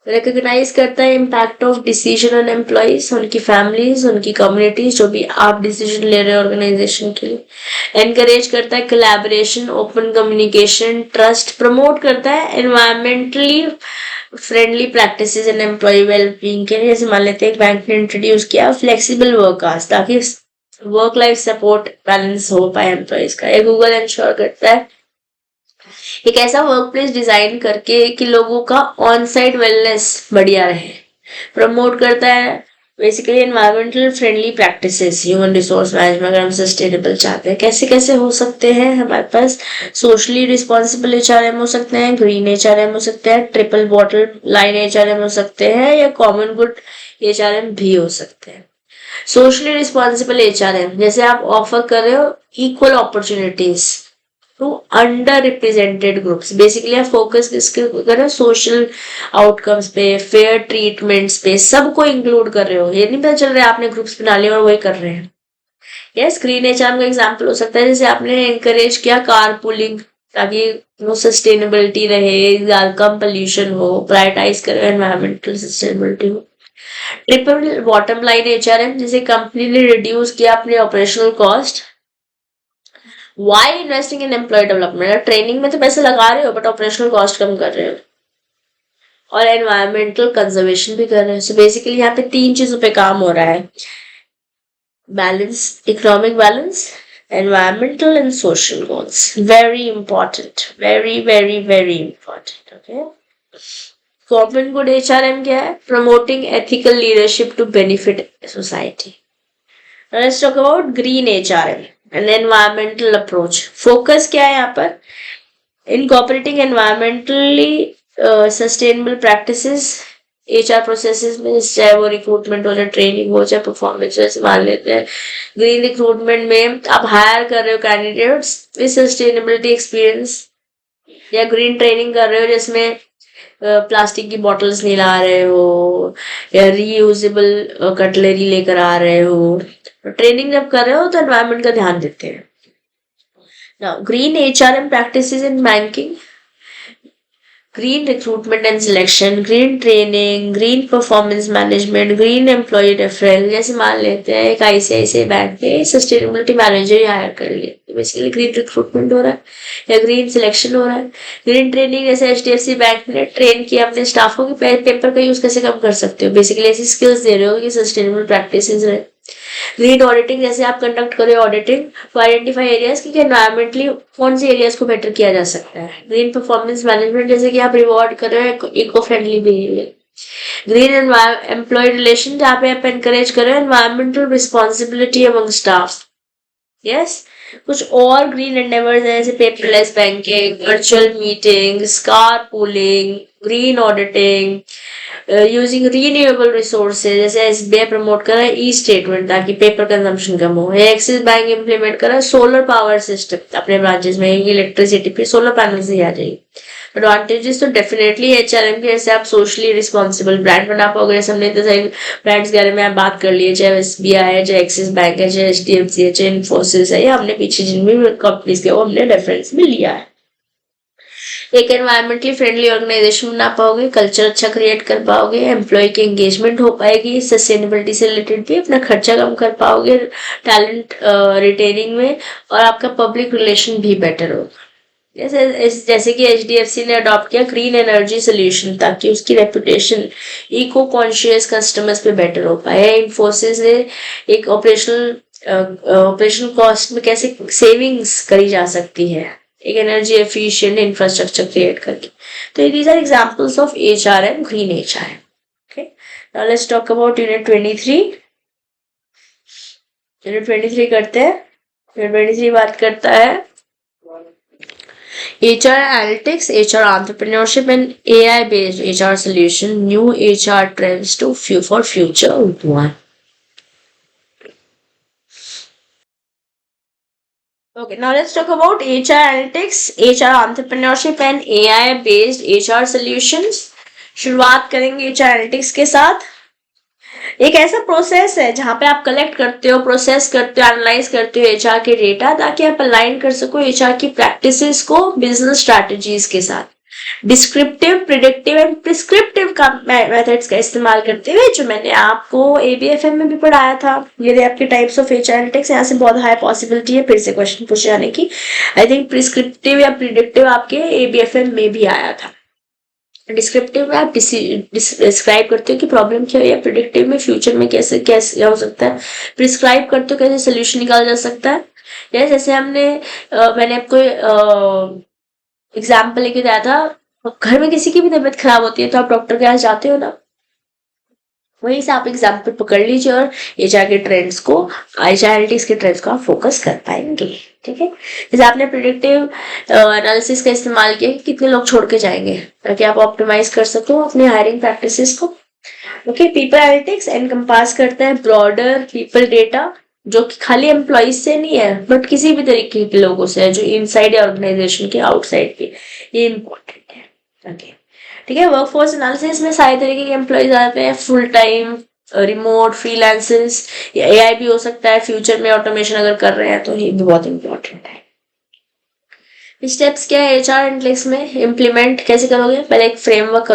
रिकॉग्नाइज करता है impact of decision on employees, उनकी फैमिलीज, उनकी कम्युनिटीज, जो भी आप डिसीजन ले रहे हैं ऑर्गेनाइजेशन के लिए। एनकरेज करता है collaboration, open communication, trust. Promote करता है environmentally friendly practices and employee wellbeing के लिए। जैसे मान लेते हैं एक बैंक ने इंट्रोड्यूस किया फ्लेक्सिबल वर्क आवर्स ताकि वर्क लाइफ सपोर्ट बैलेंस हो पाए एम्प्लॉयज का। ये गूगल इंश्योर करता है एक ऐसा वर्क प्लेस डिजाइन करके कि लोगों का ऑन साइट वेलनेस बढ़िया रहे। प्रमोट करता है basically environmental friendly practices, human resource management. अगर हम सस्टेनेबल चाहते हैं कैसे कैसे हो सकते हैं हमारे पास? सोशली रिस्पॉन्सिबल HRM हो सकते हैं, ग्रीन HRM हो सकते हैं, ट्रिपल बॉटल लाइन HRM हो सकते हैं, या कॉमन गुड HRM भी हो सकते हैं। सोशली रिस्पॉन्सिबल HRM जैसे आप ऑफर कर रहे हो equal opportunities to underrepresented groups. Basically आप फोकस किसके कर रहे हो? सोशल आउटकम्स पे, फेयर ट्रीटमेंट्स पे, सबको इंक्लूड कर रहे हो। ये नहीं पता चल रहा है आपने ग्रुप्स बना लिए और वही कर रहे हैं। यस, ग्रीन HRM का एग्जांपल हो सकता है जैसे आपने एनकरेज किया कार पुलिंग ताकि वो सस्टेनेबिलिटी रहे, कम पोल्यूशन हो, प्रायोरिटाइज करें एनवायरमेंटल सस्टेनेबिलिटी हो। ट्रिपल बॉटम लाइन HRM जैसे कंपनी ने रिड्यूस किया अपने operational cost. Why investing in employee development? Training में तो पैसे लगा रहे हो बट ऑपरेशनल कॉस्ट कम कर रहे हो और एनवायरमेंटल कंजर्वेशन भी कर रहे हो। सो बेसिकली यहाँ पे 3 चीजों पे काम हो रहा है, balance, economic balance, environmental and social goals. Very important, very very very important. Okay, common good HRM क्या है? Promoting ethical leadership to benefit society. Let's talk about green HRM and environmental approach. Focus क्या है यहाँ पर? Incorporating environmentally sustainable practices HR processes में, चाहे वो recruitment हो, चाहे ट्रेनिंग हो, चाहे परफॉर्मेंस। जैसे मान लेते हैं ग्रीन रिक्रूटमेंट में आप हायर कर रहे हो कैंडिडेट्स विद सस्टेनेबिलिटी एक्सपीरियंस, या ग्रीन ट्रेनिंग कर रहे हो जिसमें प्लास्टिक की बॉटल्स नहीं ला रहे हो, या रीयूजेबल कटलरी लेकर आ रहे हो। ट्रेनिंग जब कर रहे हो तो एनवायरमेंट का ध्यान देते हैं। Now green HRM practices in banking, green recruitment and selection, green training, green performance management, green employee referral. जैसे मान लेते हैं एक ICICI बैंक में सस्टेनेबिलिटी मैनेजर ही हायर कर लिया, तो बेसिकली ग्रीन रिक्रूटमेंट हो रहा है या ग्रीन सिलेक्शन हो रहा है। ग्रीन ट्रेनिंग जैसे HDFC बैंक ने ट्रेन किया अपने स्टाफों की पेपर का यूज कैसे कम कर सकते हो, बेसिकली ऐसी स्किल्स दे रहे हो कि सस्टेनेबल प्रैक्टिसेस रहे। ग्रीन ऑडिटिंग जैसे आप कंडक्ट करें ऑडिटिंग टू आइडेंटिफाई एरियाज कि एनवायरमेंटली कौन से एरियाज को बेटर किया जा सकता है। ग्रीन परफॉर्मेंस मैनेजमेंट जैसे कि आप रिवॉर्ड कर रहे हो eco friendly behaviour. Green employee relation जहाँ पे आप एनकरेज कर रहे हो environmental responsibility among staff. Yes, कुछ और ग्रीन एंडेवर्स है जैसे paperless banking, virtual meetings, car pooling, green auditing, using renewable resources. जैसे SBI प्रमोट कर रहा है ई स्टेटमेंट ताकि पेपर कंजम्पशन कम हो। एक्सिस बैंक इंप्लीमेंट कर रहा है सोलर पावर सिस्टम अपने ब्रांचेस में, इलेक्ट्रिसिटी पे सोलर पैनल से ही आ जाएगी। एडवांटेजेस तो डेफिनेटली HRM के, जैसे आप सोशली रिस्पॉन्सिबल ब्रांड बना पाओगे। जैसे हमने इतने सारे ब्रांड्स के बारे में आप बात कर लिए, चाहे SBI है, चाहे एक्सिस बैंक है, चाहे HDFC है, चाहे इन्फोसिस है, या हमने पीछे जिन भी कंपनीज के वो हमने रेफरेंस में लिया है। एक एनवायरमेंटली फ्रेंडली ऑर्गेनाइजेशन बना पाओगे, कल्चर अच्छा क्रिएट कर पाओगे, एम्प्लॉय की एंगेजमेंट हो पाएगी, सस्टेनेबिलिटी से रिलेटेड भी अपना खर्चा कम कर पाओगे टैलेंट रिटेनिंग में, और आपका पब्लिक रिलेशन भी बेटर होगा। जैसे कि HDFC ने अडॉप्ट किया ग्रीन एनर्जी सोल्यूशन ताकि उसकी रेपुटेशन इको कॉन्शियस कस्टमर्स पे बेटर हो पाए। इन्फोसिस ने एक ऑपरेशनल कॉस्ट में कैसे सेविंग्स करी जा सकती है एक एनर्जी एफिशिएंट इंफ्रास्ट्रक्चर क्रिएट करके। तो these are examples of HR and green HR। Okay, now let's talk about unit 23। Unit 23 करते हैं। यूनिट 23 बात करता है HR analytics, HR entrepreneurship, and AI-based HR solution. New HR trends for future one. Okay, now let's talk about HR analytics, HR entrepreneurship, and AI-based HR solutions. शुरुआत करेंगे HR analytics के साथ। एक ऐसा प्रोसेस है जहां पे आप कलेक्ट करते हो, प्रोसेस करते हो, एनालाइज करते हो HR के डेटा ताकि आप अलाइन कर सको HR की प्रैक्टिसेस को बिजनेस स्ट्रैटेजीज के साथ। डिस्क्रिप्टिव, प्रिडिक्टिव एंड प्रिस्क्रिप्टिव का मेथड्स का इस्तेमाल करते हुए, जो मैंने आपको ABFM में भी पढ़ाया था। ये आपके टाइप्स ऑफ HR एनालिटिक्स, यहाँ से बहुत हाई पॉसिबिलिटी है फिर से क्वेश्चन पूछे जाने की। आई थिंक प्रिस्क्रिप्टिव या प्रिडिक्टिव आपके ABFM में भी आया था। डिस्क्रिप्टिव में आप डिस्क्राइब करते हो कि प्रॉब्लम क्या है, या प्रिडिक्टिव में फ्यूचर में कैसे कैसे हो सकता है, प्रिस्क्राइब करते हो कैसे सोल्यूशन निकाला जा सकता है। या जैसे मैंने आपको एग्जाम्पल लेके दिया था, घर में किसी की भी तबीयत खराब होती है तो आप डॉक्टर के पास जाते हो ना, वहीं से आप एग्जाम्पल पकड़ लीजिए और HR के ट्रेंड्स को, HR एनालिटिक्स के ट्रेंड्स को आप फोकस कर पाएंगे। ठीक है, जैसे आपने प्रिडिक्टिव एनालिसिस का इस्तेमाल किया, कितने लोग छोड़ के जाएंगे ताकि आप ऑप्टिमाइज कर सको अपने हायरिंग प्रैक्टिसेस को। ओके, पीपल एनालिटिक्स एनकम्पास करता है ब्रॉडर पीपल डेटा, जो कि खाली एम्प्लॉइज से नहीं है बट किसी भी तरीके के लोगों से है, जो इनसाइड या ऑर्गेनाइजेशन के आउटसाइड के, ये इम्पोर्टेंट है। ओके, ठीक है, वर्कफोर्स एनालिसिस में सारे तरीके के एम्प्लॉइज आते हैं, फुल टाइम, रिमोट, फ्रीलांसर्स, या AI भी हो सकता है फ्यूचर में ऑटोमेशन अगर कर रहे हैं तो ये भी बहुत इंपॉर्टेंट है। स्टेप्स क्या है HR एनालिटिक्स में, इम्प्लीमेंट कैसे करोगे, पहले एक फ्रेमवर्क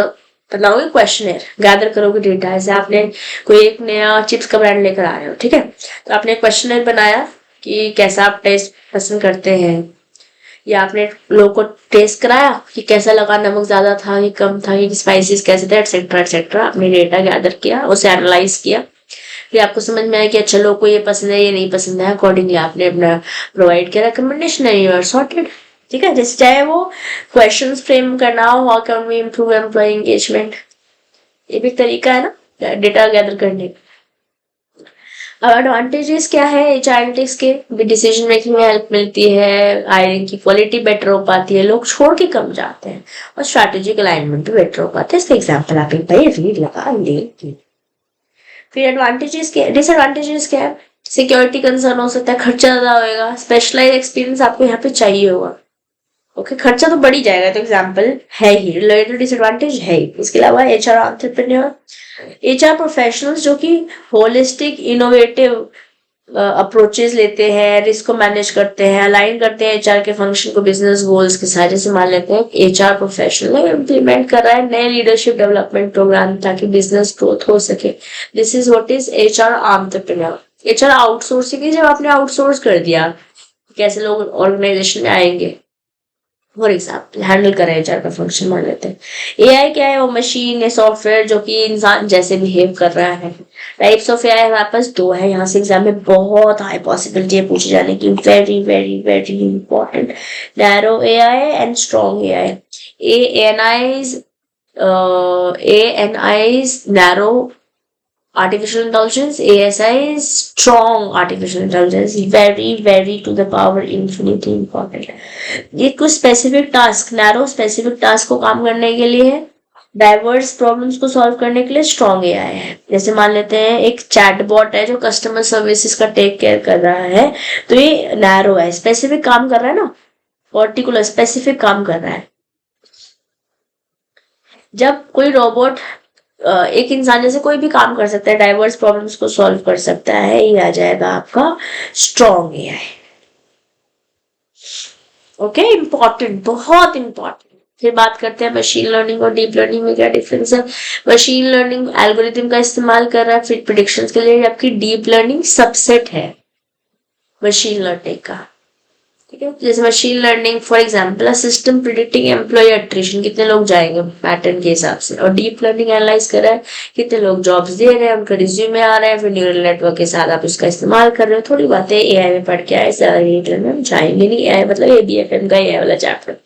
बनाओगे, क्वेश्चनर गैदर करोगे डेटा। ऐसे आपने कोई एक नया चिप्स का ब्रांड लेकर आ रहे हो, ठीक है, तो आपने क्वेश्चनर बनाया कि कैसा आप टेस्ट पसंद करते हैं, या आपने लोगों को टेस्ट कराया कि कैसा लगा, नमक ज्यादा था कि कम था, कि स्पाइसेस कैसे थे, एक्सेट्रा एक्सेट्रा। आपने डेटा गैदर किया, उसे एनालाइज किया, फिर आपको समझ में आया कि अच्छा लोगों को ये पसंद है, ये नहीं पसंद है, अकॉर्डिंगली आपने अपना प्रोवाइड किया रिकमेंडेशन, यू आर सॉर्टेड। ठीक है, जैसे चाहे वो क्वेश्चंस फ्रेम करना हो, how can we improve employee engagement, ये भी तरीका है ना डेटा गैदर करने का। अब एडवांटेजेस क्या है HR एनालिटिक्स के, भी डिसीजन मेकिंग में हेल्प मिलती है, हायरिंग की क्वालिटी बेटर हो पाती है, लोग छोड़ के कम जाते हैं, और स्ट्रैटेजिक अलाइनमेंट भी बेटर हो पाता है। इसका एग्जांपल आप एक भाई रीड लगा लेंगे। फिर एडवांटेजेस क्या है, डिसएडवांटेजेस क्या है, सिक्योरिटी कंसर्न हो सकता है, खर्चा ज्यादा होगा, स्पेशलाइज एक्सपीरियंस आपको यहाँ पे चाहिए होगा। ओके, खर्चा तो बढ़ ही जाएगा, तो एग्जांपल है ही, रिलेटेड डिसएडवांटेज है ही। इसके अलावा HR एंटरप्रेन्योर, HR प्रोफेशनल्स जो कि होलिस्टिक इनोवेटिव अप्रोचेस लेते हैं, रिस्क को मैनेज करते हैं, अलाइन करते हैं HR के फंक्शन को बिजनेस गोल्स के साथ। जैसे मान लेते हैं HR प्रोफेशनल इम्प्लीमेंट कर रहा है नए लीडरशिप डेवलपमेंट प्रोग्राम ताकि बिजनेस ग्रोथ हो सके, this is what is HR entrepreneur. HR outsourcing, जब आपने आउटसोर्स कर दिया, कैसे लोग ऑर्गेनाइजेशन में आएंगे, फॉर एग्जाम्पल हैंडल करें HR का फंक्शन मान लेते हैं। AI क्या है, वो मशीन है, सॉफ्टवेयर जो कि इंसान जैसे बिहेव कर रहा है। टाइप्स ऑफ AI हमारे पास दो है, यहाँ से एग्जाम में बहुत हाई पॉसिबिलिटी है पूछे जाने की, very very very important. Narrow AI and strong AI। ANI narrow artificial intelligence, ASI is strong artificial intelligence, very very to the power infinity important। ये कुछ specific task, narrow specific task को काम करने के लिए है, डाइवर्स प्रॉब्लम्स को solve करने के लिए स्ट्रॉन्ग AI है। जैसे मान लेते हैं एक चैटबॉट है जो कस्टमर सर्विसेज का टेक केयर कर रहा है, तो ये नैरो है, स्पेसिफिक काम कर रहा है ना, पर्टिकुलर स्पेसिफिक काम कर रहा है। जब कोई रोबोट एक इंसान जैसे कोई भी काम कर सकता है, डाइवर्स प्रॉब्लम्स को सॉल्व कर सकता है, ये आ जाएगा आपका स्ट्रॉन्ग AI। ओके, इंपॉर्टेंट, बहुत इंपॉर्टेंट। फिर बात करते हैं मशीन लर्निंग और डीप लर्निंग में क्या डिफरेंस है। मशीन लर्निंग एल्गोरिथम का इस्तेमाल कर रहा है फिर प्रिडिक्शंस के लिए, जबकि डीप लर्निंग सबसेट है मशीन लर्निंग का। ठीक है। जैसे machine learning for example system predicting employee attrition, कितने लोग जाएंगे पैटर्न के हिसाब से, और डीप लर्निंग एनालाइज कर रहा है कितने लोग जॉब्स दे रहे हैं, उनका रिज्यूमे आ रहा है, फिर न्यूरल नेटवर्क के साथ आप उसका इस्तेमाल कर रहे हो। थोड़ी बातें एआई में पढ़ के आए, ज्यादा में हम जाएंगे नहीं। एआई मतलब एबीएफएम का एआई वाला चैप्टर।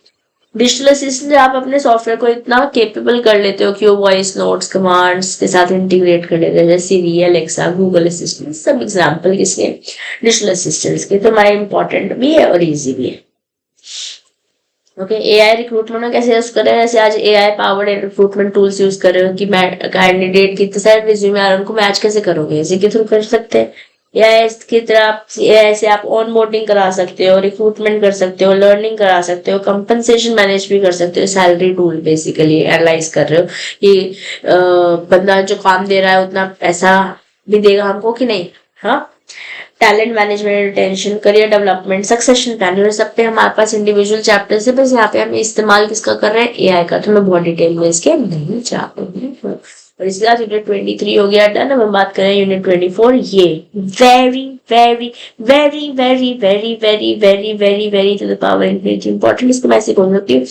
डिजिटल असिस्टेंट आप अपने सॉफ्टवेयर को इतना केपेबल कर लेते हो कि वो वॉइस नोट्स कमांड्स के साथ इंटीग्रेट कर लेते हैं, जैसे सिरी, एलेक्सा, गूगल असिस्टेंट, सब एग्जांपल किसके, डिजिटल असिस्टेंट्स के। तो हमारे इंपॉर्टेंट भी है और इजी भी है। ओके, एआई रिक्रूटमेंट में कैसे यूज कर रहे हैं, जैसे आज AI powered recruitment tools use कर रहे हो कि कैंडिडेट कितने सारे रिज्यूमे आ रहे हैं उनको मैच कैसे करोगे, इसी के थ्रू कर सकते हैं। एआई की तरह एआई से आप ऑन बोर्डिंग करा सकते हो, रिक्रूटमेंट कर सकते हो, लर्निंग करा सकते हो, कंपनसेशन मैनेज भी कर सकते हो। सैलरी टूल बेसिकली एनालाइज कर रहे हो कि बंदा जो काम दे रहा है उतना पैसा भी देगा हमको कि नहीं। हाँ, talent management, retention, career development, succession plan, सब पे हमारे पास इंडिविजुअल चैप्टर्स है। बस यहाँ पे हम इस्तेमाल किसका कर रहे हैं, एआई का। तो मैं बहुत डिटेल में इसके नहीं जा रही हूँ। और इसके बाद यूनिट 23 हो गया डन। अब हम बात करें यूनिट 24। ये very very very very very very very very very to the power infinity important. इसको मैं ऐसे बोल सकती हूँ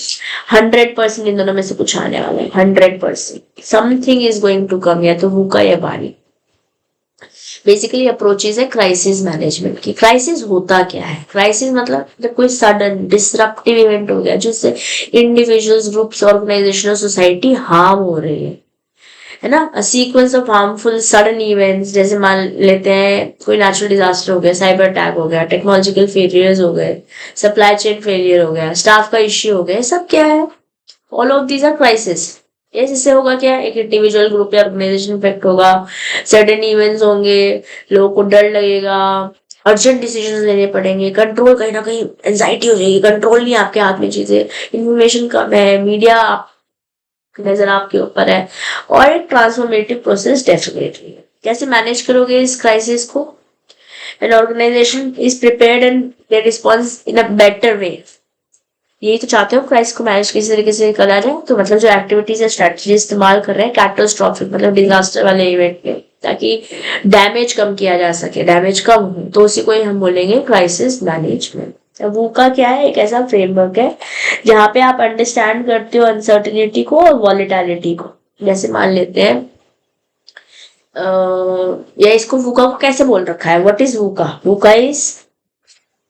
100% इन दोनों में से कुछ आने वाला है। 100% something is going to come, या तो वूका या बानी। बेसिकली अप्रोचेज है क्राइसिस मैनेजमेंट की। क्राइसिस होता क्या है, क्राइसिस मतलब जब कोई सडन डिसरप्टिव इवेंट हो गया जिससे इंडिविजुअल्स, ग्रुप्स, ऑर्गेनाइजेशन और सोसाइटी हार्म हो रही है ना। A sequence of harmful sudden events, जैसे मान लेते हैं कोई नेचुरल डिजास्टर हो गया, साइबर अटैक हो गया, टेक्नोलॉजिकल फेलियर्स हो गए, सप्लाई चेन फेलियर हो गया, स्टाफ का इश्यू हो गया, सब क्या है, all of these are crisis. ये इससे होगा क्या, एक इंडिविजुअल, ग्रुप या ऑर्गेनाइजेशन इफेक्ट होगा, सडन इवेंट्स होंगे, लोगों को डर लगेगा, अर्जेंट डिसीजन लेने पड़ेंगे, कंट्रोल कहीं ना कहीं एंजाइटी हो जाएगी, कंट्रोल नहीं आपके हाथ में चीजें, इन्फॉर्मेशन कम है, मीडिया नजर आपके ऊपर है, और एक ट्रांसफॉर्मेटिव प्रोसेस डेफिनेटली। कैसे मैनेज करोगे इस क्राइसिस को, an organization is prepared and they response in a better way. यही तो चाहते हो, क्राइसिस को मैनेज किसी तरीके से करा जाए। तो मतलब जो एक्टिविटीज या स्ट्रेटजी इस्तेमाल कर रहे हैं कैटास्ट्रॉफिक मतलब डिजास्टर वाले इवेंट में, ताकि डैमेज कम किया जा सके, डैमेज कम हो, तो उसी को ही हम बोलेंगे क्राइसिस मैनेजमेंट। वो का क्या है, एक ऐसा फ्रेमवर्क है जहाँ पे आप अंडरस्टैंड करते हो अनसर्टिनिटी को और वॉलेटिलिटी को। जैसे मान लेते हैं या इसको वूका को कैसे बोल रखा है, what is VUCA, VUCA is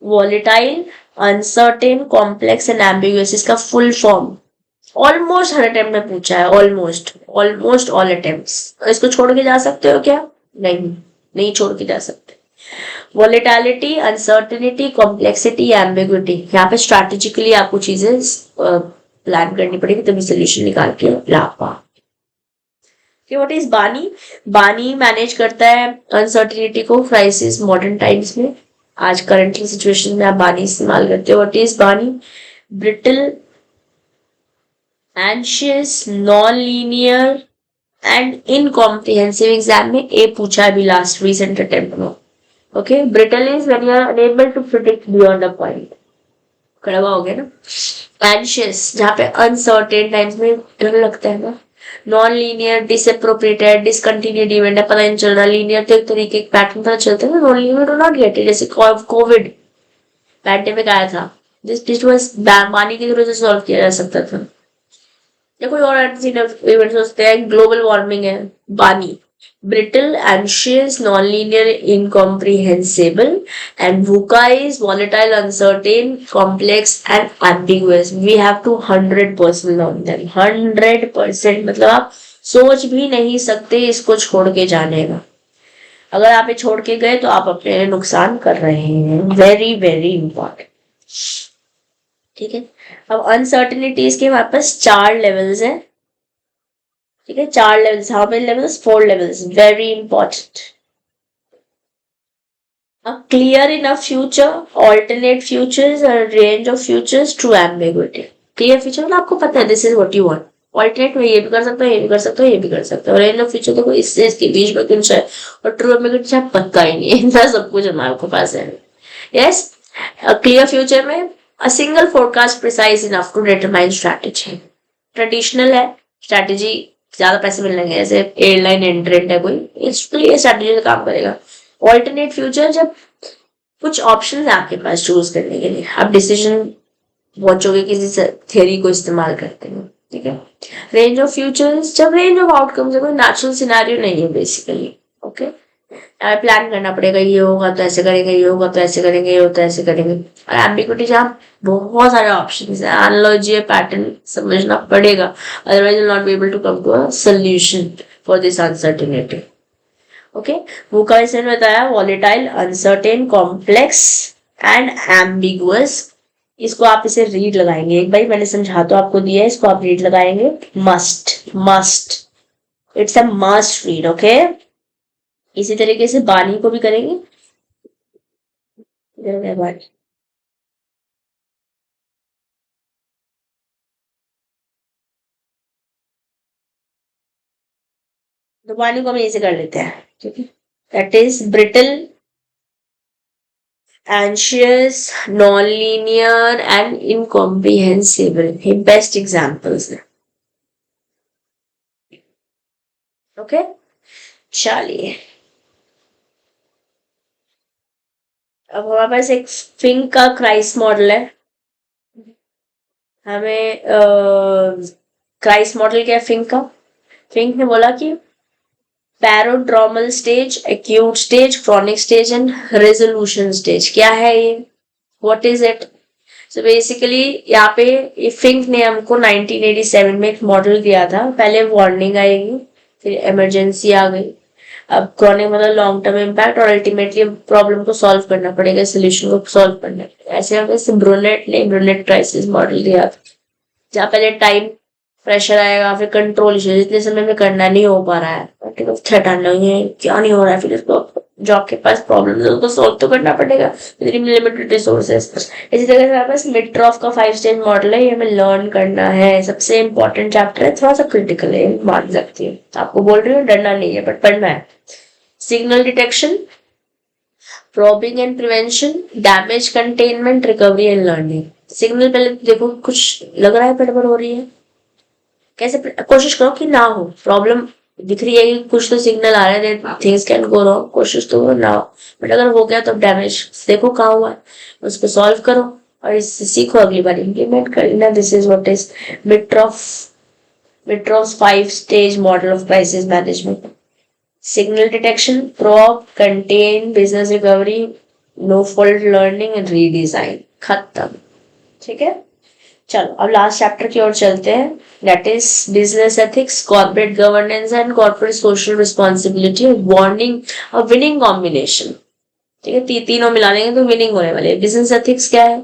volatile, uncertain, complex and ambiguous. इसका फुल फॉर्म ऑलमोस्ट हर अटेम्प्ट में पूछा है, ऑलमोस्ट ऑलमोस्ट ऑल अटेम्प्ट्स। इसको छोड़ के जा सकते हो क्या, नहीं, नहीं छोड़ के जा सकते। Volatility, uncertainty, complexity, ambiguity. यहाँ पे स्ट्रैटेजिकली आपको चीजें प्लान करनी पड़ेगी तभी सोल्यूशन निकाल के ला पाओ। व्हाट इज बानी, बानी मैनेज करता है अनसर्टेनिटी को क्राइसिस मॉडर्न टाइम्स में। आज करंटली सिचुएशन में आप बानी इस्तेमाल करते हो। What is BANI, brittle, anxious, non linear and incomprehensible. Exam में ए पूछा है अभी लास्ट रिसेंट अटेम्प्ट में। Okay, brittle is when you are unable to predict beyond a point, कड़वा हो गया ना। एंशियस, जहाँ पे अनसर्टेन टाइम्स में डर लगता है ना। नॉन लीनियर, डिसअप्रोप्रिएटेड, डिसकंटिन्यूड इवेंट है, पता नहीं चल रहा। लीनियर तो एक तरीके के पैटर्न पता चलता है ना। Non linear do not get it, जैसे कोविड पैंडेमिक आया था, दिस वाज बानी के थ्रू से सॉल्व किया जा सकता था, या कोई और इवेंट सोचते हैं। ग्लोबल वार्मिंग है, बानी। Brittle, anxious, non-linear, incomprehensible, and VUCA is volatile, uncertain, complex, and ambiguous. We have to 100% learn them. 100% मतलब आप सोच भी नहीं सकते इसको छोड़ के जाने का। अगर आप ये छोड़ के गए तो आप अपने नुकसान कर रहे हैं। वेरी वेरी इंपॉर्टेंट, ठीक है। अब अनसर्टेनिटीज के हमारे पास 4 लेवल्स हैं, ठीक है। 4 levels, how many levels, 4 levels, very important. A clear enough future, alternate futures, a range of futures, true ambiguity. Clear future मतलब आपको पता है this is what you want. Alternate में ये भी कर सकता हूँ, ये भी कर सकता हूँ, ये भी कर सकता हूँ। रेंज ऑफ फ्यूचर देखो इससे इसके बीच में कुछ है, और ट्रू एम्बिग्विटी शायद पता ही नहीं है। इतना सब कुछ हमारे पास है। यस, क्लियर फ्यूचर में a single forecast precise enough to determine strategy. Traditional है स्ट्रैटेजी, ज्यादा पैसे मिल लेंगे, जैसे एयरलाइन एंट्रेंट है कोई, इसलिए स्ट्रैटेजी से काम करेगा। ऑल्टरनेट फ्यूचर, जब कुछ ऑप्शंस है आपके पास चूज करने के लिए, आप डिसीजन पहुंचोगे किसी थ्योरी को इस्तेमाल करते हैं, ठीक है। रेंज ऑफ फ्यूचर्स, जब रेंज ऑफ आउटकम्स है, कोई नेचुरल सिनेरियो नहीं है बेसिकली, ओके। प्लान करना पड़ेगा, ये होगा तो ऐसे करेंगे, ये होगा तो ऐसे करेंगे, ये होता है ऐसे करेंगे। और एम्बिग्युइटी जहाँ बहुत सारे ऑप्शन है, एनालॉजी पैटर्न समझना पड़ेगा, otherwise will not be able to come to a solution for this uncertainty, okay. वो कैसे बताया, volatile, uncertain, complex and ambiguous. इसको आप इसे रीड लगाएंगे, एक बार मैंने समझा तो आपको दिया है, इसको आप रीड लगाएंगे, must must, it's a must read, okay. इसी तरीके से बानी को भी करेंगे, बानी, तो बानी को हम ऐसे कर लेते हैं, ठीक है। That is brittle, anxious, non-linear and incomprehensible, ये बेस्ट एग्जांपल्स हैं, ओके। चलिए, अब हमारे पास एक फिंक का क्राइस मॉडल है। हमें क्राइस मॉडल क्या है फिंक का, फिंक ने बोला कि prodromal stage, acute stage, chronic stage and resolution stage, क्या है ये, what is it. So basically यहाँ पे ये फिंक ने हमको 1987 में एक मॉडल दिया था, पहले वार्निंग आएगी, फिर इमरजेंसी आ गई, अब क्रॉनिक मतलब लॉन्ग टर्म इम्पैक्ट, और अल्टीमेटली प्रॉब्लम को सॉल्व करना पड़ेगा, सोल्यूशन को सॉल्व करना पड़ेगा। ऐसे हमें ब्रूनेट ने ब्रूनेट क्राइसिस मॉडल दिया था, जहाँ पहले टाइम प्रेशर आएगा, फिर कंट्रोल इशू, जितने समय में करना नहीं हो पा रहा है, हटाना है, क्या नहीं हो रहा है, फिर इसको जो आपके पास प्रॉब्लम है उसको सॉल्व तो करना पड़ेगा लिमिटेड रिसोर्सेज। इसी तरह से हमारे पास मिड ट्रॉफ का 5 स्टेज मॉडल है, ये हमें लर्न करना है, सबसे इंपॉर्टेंट चैप्टर है, थोड़ा सा क्रिटिकल है, मान सकती है, आपको बोल रही हूँ डरना नहीं है बट पढ़ना है। Signal detection, probing and prevention, damage containment, recovery and learning. Signal पहले देखो, कुछ लग रहा है गड़बड़ हो रही है, कैसे कोशिश करो कि ना हो, प्रॉब्लम दिख रही है कि कुछ तो सिग्नल आ रहा है, थिंग्स कैन गो रॉन्ग, कोशिश तो ना हो, बट अगर हो गया तो डैमेज देखो कहाँ हुआ है, उसको सॉल्व करो और इससे सीखो, अगली बार इम्प्लीमेंट करना। This is what is Mitroff's 5 stage model of crisis management. Signal detection, probe, contain, business recovery, no fault learning and redesign, खत्म, ठीक है। चलो अब लास्ट चैप्टर की ओर चलते हैं, that is business ethics, corporate governance and corporate social responsibility, warning, और winning combination, ठीक है। तीनों मिला लेंगे तो विनिंग होने वाले। बिजनेस एथिक्स क्या है,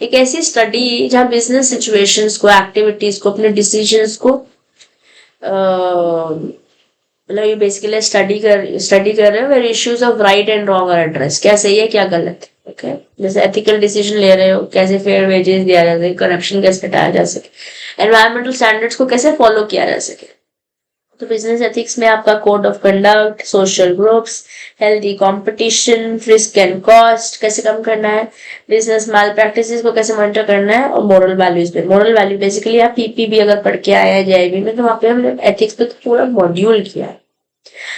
एक ऐसी स्टडी जहाँ बिजनेस सिचुएशंस को, एक्टिविटीज को, अपने डिसीजंस को मतलब ये बेसिकली स्टडी कर रहे हो where issues of right and wrong are address, क्या सही है क्या गलत है, ओके। जैसे एथिकल डिसीजन ले रहे हो, कैसे फेयर वेजेस दिया जा सके, करप्शन कैसे हटाया जा सके, एनवायरमेंटल स्टैंडर्ड्स को कैसे फॉलो किया जा सके। तो बिजनेस एथिक्स में आपका code of conduct, social groups, healthy competition, risk and cost कैसे कम करना है, बिजनेस मैल प्रैक्टिसेस को कैसे मॉनिटर करना है, और मोरल वैल्यूज पे। मोरल वैल्यू बेसिकली आप पीपीबी अगर पढ़ के आए हैं जेआईबी में, तो वहाँ पे हमने एथिक्स पे तो पूरा मॉड्यूल किया है।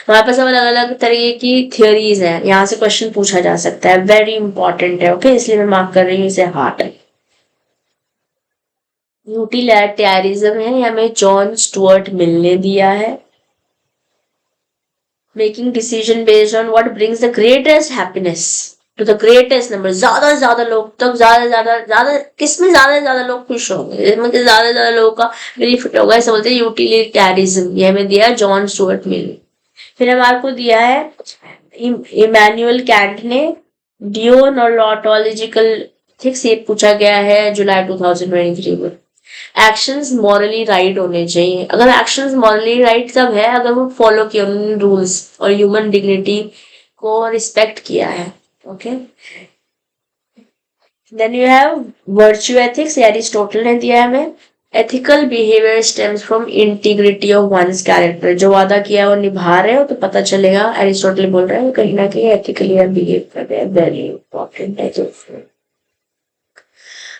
हमारे पास अलग अलग तरीके की थियोरीज है, यहाँ से क्वेश्चन पूछा जा सकता है, वेरी इंपॉर्टेंट है, ओके, इसलिए मैं मार्क कर रही हूँ इसे हार्ट है। यूटिलिटेरिज्म है, हमें जॉन स्टुअर्ट मिल ने दिया है। Making decision based on what brings the greatest happiness to the greatest number, ज्यादा से ज्यादा लोग तक, ज्यादा किसमें ज्यादा से ज्यादा लोग खुश होंगे, इसमें ज्यादा से ज्यादा लोगों का बेनिफिट होगा, ऐसा बोलते हैं यूटिलिटेरिज्म, ये हमें दिया जॉन स्टुअर्ट मिल। फिर हमारे को दिया है इमैनुअल कैंट ने डियोनोलॉजिकल एथिक्स, ये पूछा गया है जुलाई 2023 में। एक्शंस मॉरली राइट होने चाहिए, अगर एक्शंस मॉरली राइट तब है अगर वो फॉलो किया उन्होंने रूल्स और ह्यूमन डिग्निटी को रिस्पेक्ट किया है, okay. Then you have virtue ethics, Aristotle ने दिया है हमें। Ethical behaviour stems from integrity of one's character, जो वादा किया है वो निभा रहे हो तो पता चलेगा, एरिस्टोटल बोल रहे हैं कहीं ना कहीं एथिकली बिहेव कर रहे हैं, वेरी इंपॉर्टेंट है,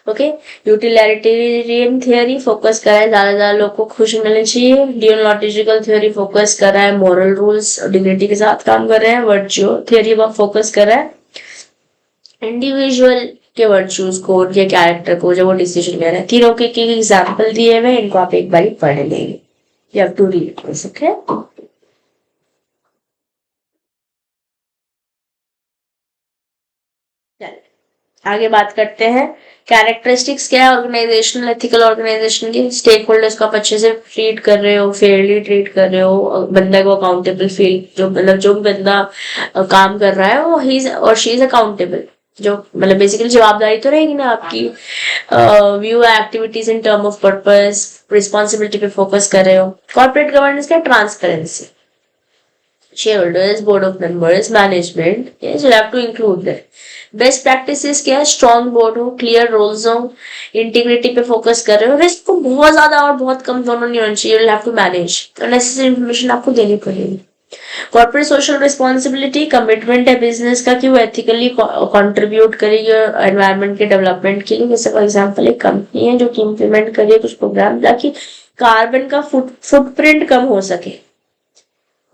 ओके। यूटिलिटेरियन थ्योरी फोकस कर रहा है ज्यादा से ज्यादा लोग को खुश मिलना चाहिए। डियोनोलॉजिकल थ्योरी फोकस कर रहा है मॉरल रूल्स और डिग्निटी के साथ काम कर रहे हैं। वर्च्यू थ्योरी फोकस कर रहा है इंडिविजुअल के वर्च्यूज को, उनके कैरेक्टर को, जब वो डिसीजन ले रहे हैं, तीनों के एग्जाम्पल दिए हुए, इनको आप एक बार पढ़ लेंगे। You have to read this, okay? चलिए आगे बात करते हैं। कैरेक्टरिस्टिक्स क्या है ऑर्गेनाइजेशनल एथिकल ऑर्गेनाइजेशन की? स्टेक होल्डर्स को आप अच्छे से ट्रीट कर रहे हो, फेयरली ट्रीट कर रहे हो, बंदा को अकाउंटेबल फील, जो मतलब जो भी बंदा काम कर रहा है वो ही और शी इज अकाउंटेबल, जो मतलब बेसिकली जवाबदारी तो रहेगी ना आपकी। View activities in term of purpose, responsibility पे फोकस कर रहे हो। कॉर्पोरेट गवर्नेंस का transparency, shareholders, board of members, management, yes, you have to include that. Best practices क्या है? स्ट्रॉन्ग बोर्ड हो, क्लियर रोल्स हो, इंटीग्रिटी पे फोकस कर रहे हो, रिस्क को बहुत ज्यादा और बहुत कम दोनों नहीं होना चाहिए। You will have to manage, unnecessary information आपको देनी पड़ेगी। कॉर्पोरेट सोशल रिस्पॉन्सिबिलिटी, कमिटमेंट है बिजनेस का कि वो एथिकली कंट्रीब्यूट करेगी एनवायरनमेंट के डेवलपमेंट के लिए। जैसे फॉर एग्जांपल एक कंपनी है जो कि इम्प्लीमेंट कर रही है कुछ प्रोग्राम ताकि कार्बन का फुटप्रिंट कम हो सके,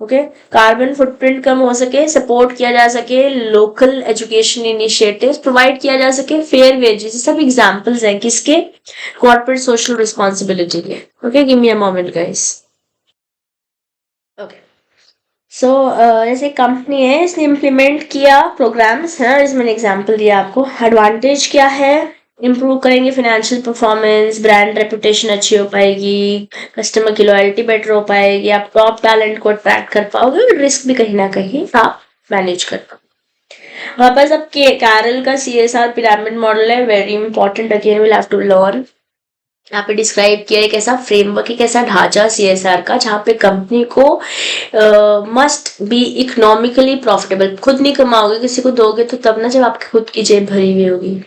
ओके, कार्बन फुटप्रिंट कम हो सके, सपोर्ट किया जा सके, लोकल एजुकेशन इनिशिएटिव्स प्रोवाइड किया जा सके, फेयर वेजेस, सब एग्जांपल्स हैं किसके? कॉर्पोरेट सोशल रिस्पॉन्सिबिलिटी के। Okay, give me a moment guys. Okay, so जैसे कंपनी है, इसने इम्प्लीमेंट किया प्रोग्राम्स है, इसमें एग्जांपल दिया आपको। एडवांटेज क्या है? इम्प्रूव करेंगे फाइनेंशियल परफॉर्मेंस, ब्रांड रेपुटेशन अच्छी हो पाएगी, कस्टमर की लॉयल्टी बेटर हो पाएगी, आप टॉप टैलेंट को अट्रैक्ट कर पाओगे और रिस्क भी कहीं ना कहीं आप मैनेज कर पाओगे। वापस अब कैरल का CSR पिरामिड मॉडल है, very important, again will have to learn. यहाँ पे डिस्क्राइब किया एक ऐसा फ्रेमवर्क, एक ऐसा ढांचा CSR का जहाँ पे कंपनी को मस्ट बी इकोनॉमिकली प्रॉफिटेबल। खुद नहीं कमाओगे, किसी को दोगे तो तब ना, जब आपकी खुद की जेब भरी हुई होगी।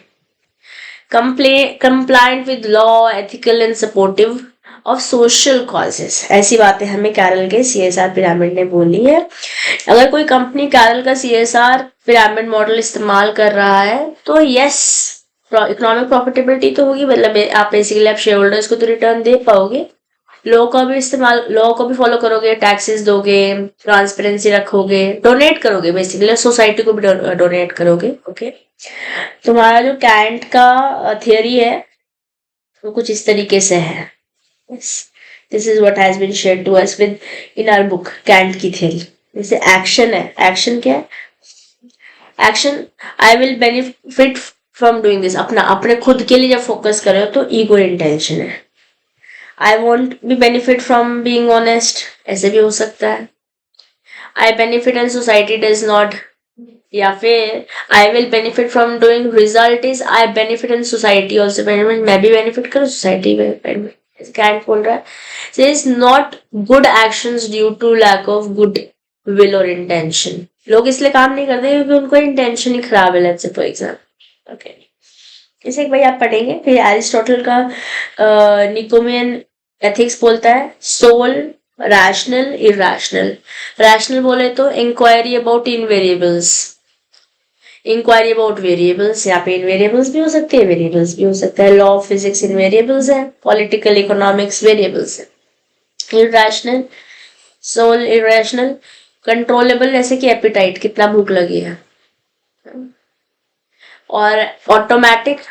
compliant with law, ethical and supportive of social causes, ऐसी बातें हमें कैरल के CSR पिरामिड ने बोली है। अगर कोई कंपनी कैरल का CSR पिरामिड मॉडल इस्तेमाल कर रहा है तो यस, इकोनॉमिक प्रॉफिटेबिलिटी तो होगी, मतलब आप बेसिकली आप शेयर होल्डर्स को तो रिटर्न दे पाओगे, लॉ का भी इस्तेमाल, लॉ को भी फॉलो करोगे, टैक्सेस दोगे, ट्रांसपेरेंसी रखोगे, डोनेट करोगे, बेसिकली सोसाइटी को भी डोनेट करोगे। ओके, तुम्हारा जो कैंट का थियरी है वो कुछ इस तरीके से है। This is what has been shared to us with in our book, Kant की थियरी। जैसे एक्शन है, एक्शन क्या है? Action, I will benefit from doing this, अपना अपने खुद के लिए जब फोकस कर रहे हो तो ईगो इंटेंशन है। I want B benefit from being honest, ऐसे भी हो सकता है। आई benefit and society does not, या फिर आई will benefit from doing, result is I benefit and society also benefit, मैं भी बेनिफिट करूँ, सोसाइटी भी बेनिफिट। कैंट बोल रहा है is not good actions due to lack of good will और इंटेंशन। लोग इसलिए काम नहीं करते क्योंकि उनको इंटेंशन ही खराब है, let's say for example. Okay, इसे एक भाई आप पढ़ेंगे। फिर एरिस्टोटल का निकोमियन एथिक्स बोलता है सोल, रैशनल, इरेशनल। रैशनल बोले तो inquiry about invariables, inquiry about variables, यहाँ पे इनवेरिएबल्स भी हो सकते हैं, वेरिएबल्स भी हो सकता है। लॉ ऑफ फिजिक्स इनवेरिएबल्स है, पॉलिटिकल इकोनॉमिक्स वेरिएबल्स है। इरेशनल, सोल इरेशनल, कंट्रोलेबल, जैसे कि एपिटाइट, कितना भूख लगी है। और ऑटोमेटिक,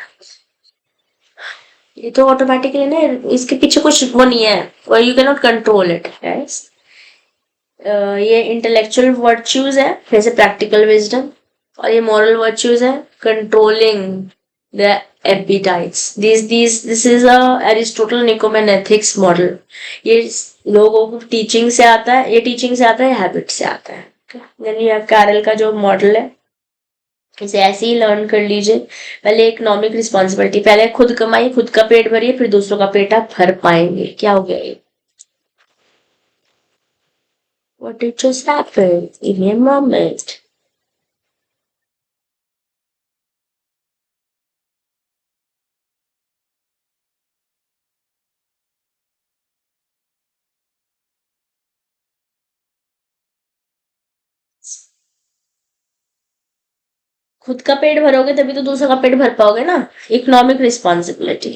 ये तो ऑटोमेटिकली ना, इसके पीछे कुछ वो नहीं है, और you can not control it. ये इंटेलेक्चुअल वर्च्यूज है, जैसे प्रैक्टिकल विजडम, और ये मॉरल वर्च्यूज है, controlling the appetites. This is a Aristotle Nicomachean ethics model. ये लोगों को टीचिंग से आता है, ये टीचिंग से आता है, हैबिट से आता है। देन यू हैव कैरल का जो मॉडल है, इसे ऐसे ही लर्न कर लीजिए। पहले इकोनॉमिक रिस्पॉन्सिबिलिटी, पहले खुद कमाइए, खुद का पेट भरिए, फिर दूसरों का पेट आप भर पाएंगे। क्या हो गया ये? What did just happen? Give me a moment. खुद का पेट भरोगे तभी तो दूसरों का पेट भर पाओगे ना। Economic responsibility,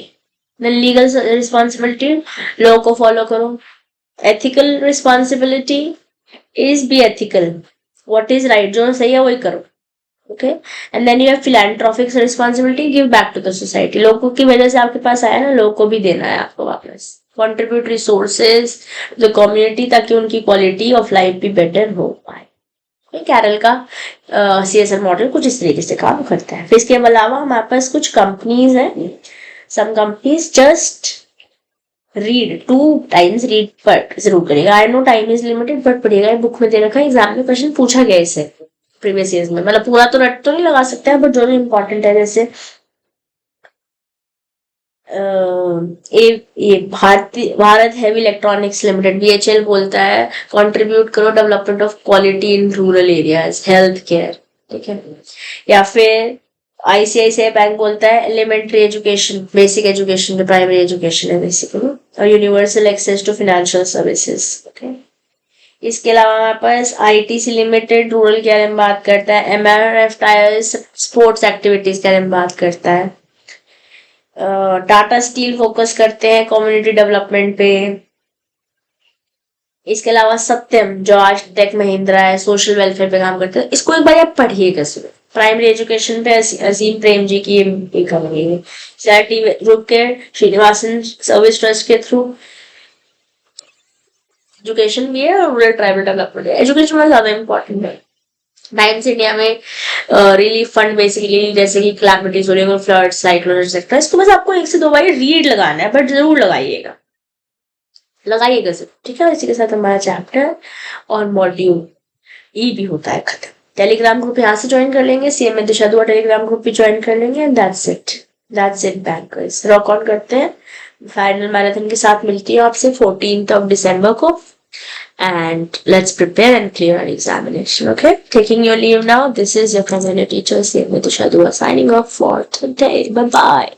legal responsibility, law को फॉलो करो। Ethical responsibility is be ethical, what is right, जो सही है वही करो। Okay, and then you have philanthropic responsibility, give back to the society. लोगों की वजह से आपके पास आया ना, लोगों को भी देना है आपको वापस। कंट्रीब्यूट रिसोर्सेज द कम्युनिटी, ताकि उनकी क्वालिटी ऑफ लाइफ भी बेटर हो पाए। कैरल का CSR मॉडल कुछ इस तरीके से काम करता है। फिर इसके अलावा हमारे पास कुछ कंपनीज हैं, some companies just read 2 times, read पर जरूर करेगा। I know time is limited, but पढ़िएगा, बुक में दे रखा है, एग्जाम में क्वेश्चन पूछा गया इससे प्रीवियस ईयर्स में। मतलब पूरा तो रट तो नहीं लगा सकते हैं, बट जो इम्पोर्टेंट है, जैसे ये Bharat heavy electronics limited, BHEL बोलता है कंट्रीब्यूट करो development of quality in rural areas, health care, ठीक है। या फिर ICICI बैंक बोलता है elementary education, basic education, primary education है बेसिकली, और universal access to financial services, okay. इसके अलावा हमारे पास ITC लिमिटेड रूरल के बारे में बात करता है, MRF टायर्स स्पोर्ट्स एक्टिविटीज के बारे में बात करता है, टाटा स्टील फोकस करते हैं कम्युनिटी डेवलपमेंट पे। इसके अलावा सत्यम जो आज टेक महिंद्रा है, सोशल वेलफेयर पे काम करते हैं। इसको एक बार आप पढ़िएगा। प्राइमरी एजुकेशन पे असीम प्रेम जी की करेंगे, CRT ग्रुप के श्रीनिवासन सर्विस ट्रस्ट के थ्रू एजुकेशन भी है, और रूरल ट्राइबल डेवलपमेंट है। एजुकेशन में ज्यादा इंपॉर्टेंट है। टाइम्स इंडिया में रिलीफ फंड बेसिकली, जैसे कि कैलामिटीज हो रही है, फ्लड, साइक्लोन एक्सेट्रा, इसको बस आपको 1 से 2 बार रीड लगाना है, बट जरूर लगाइएगा जरूर, ठीक है। इसी के साथ हमारा चैप्टर और मॉड्यूल ई भी होता है खत्म। टेलीग्राम ग्रुप यहाँ से ज्वाइन कर लेंगे, CMA दिशा दुआ टेलीग्राम ग्रुप भी ज्वाइन कर लेंगे, and that's it bankers. Rock on करते हैं। फाइनल मैराथन के साथ मिलती है आपसे 14 दिसंबर को, and let's prepare and clear our examination. Okay, taking your leave now. This is your community teacher CMA Dishadua signing off for today. Bye bye.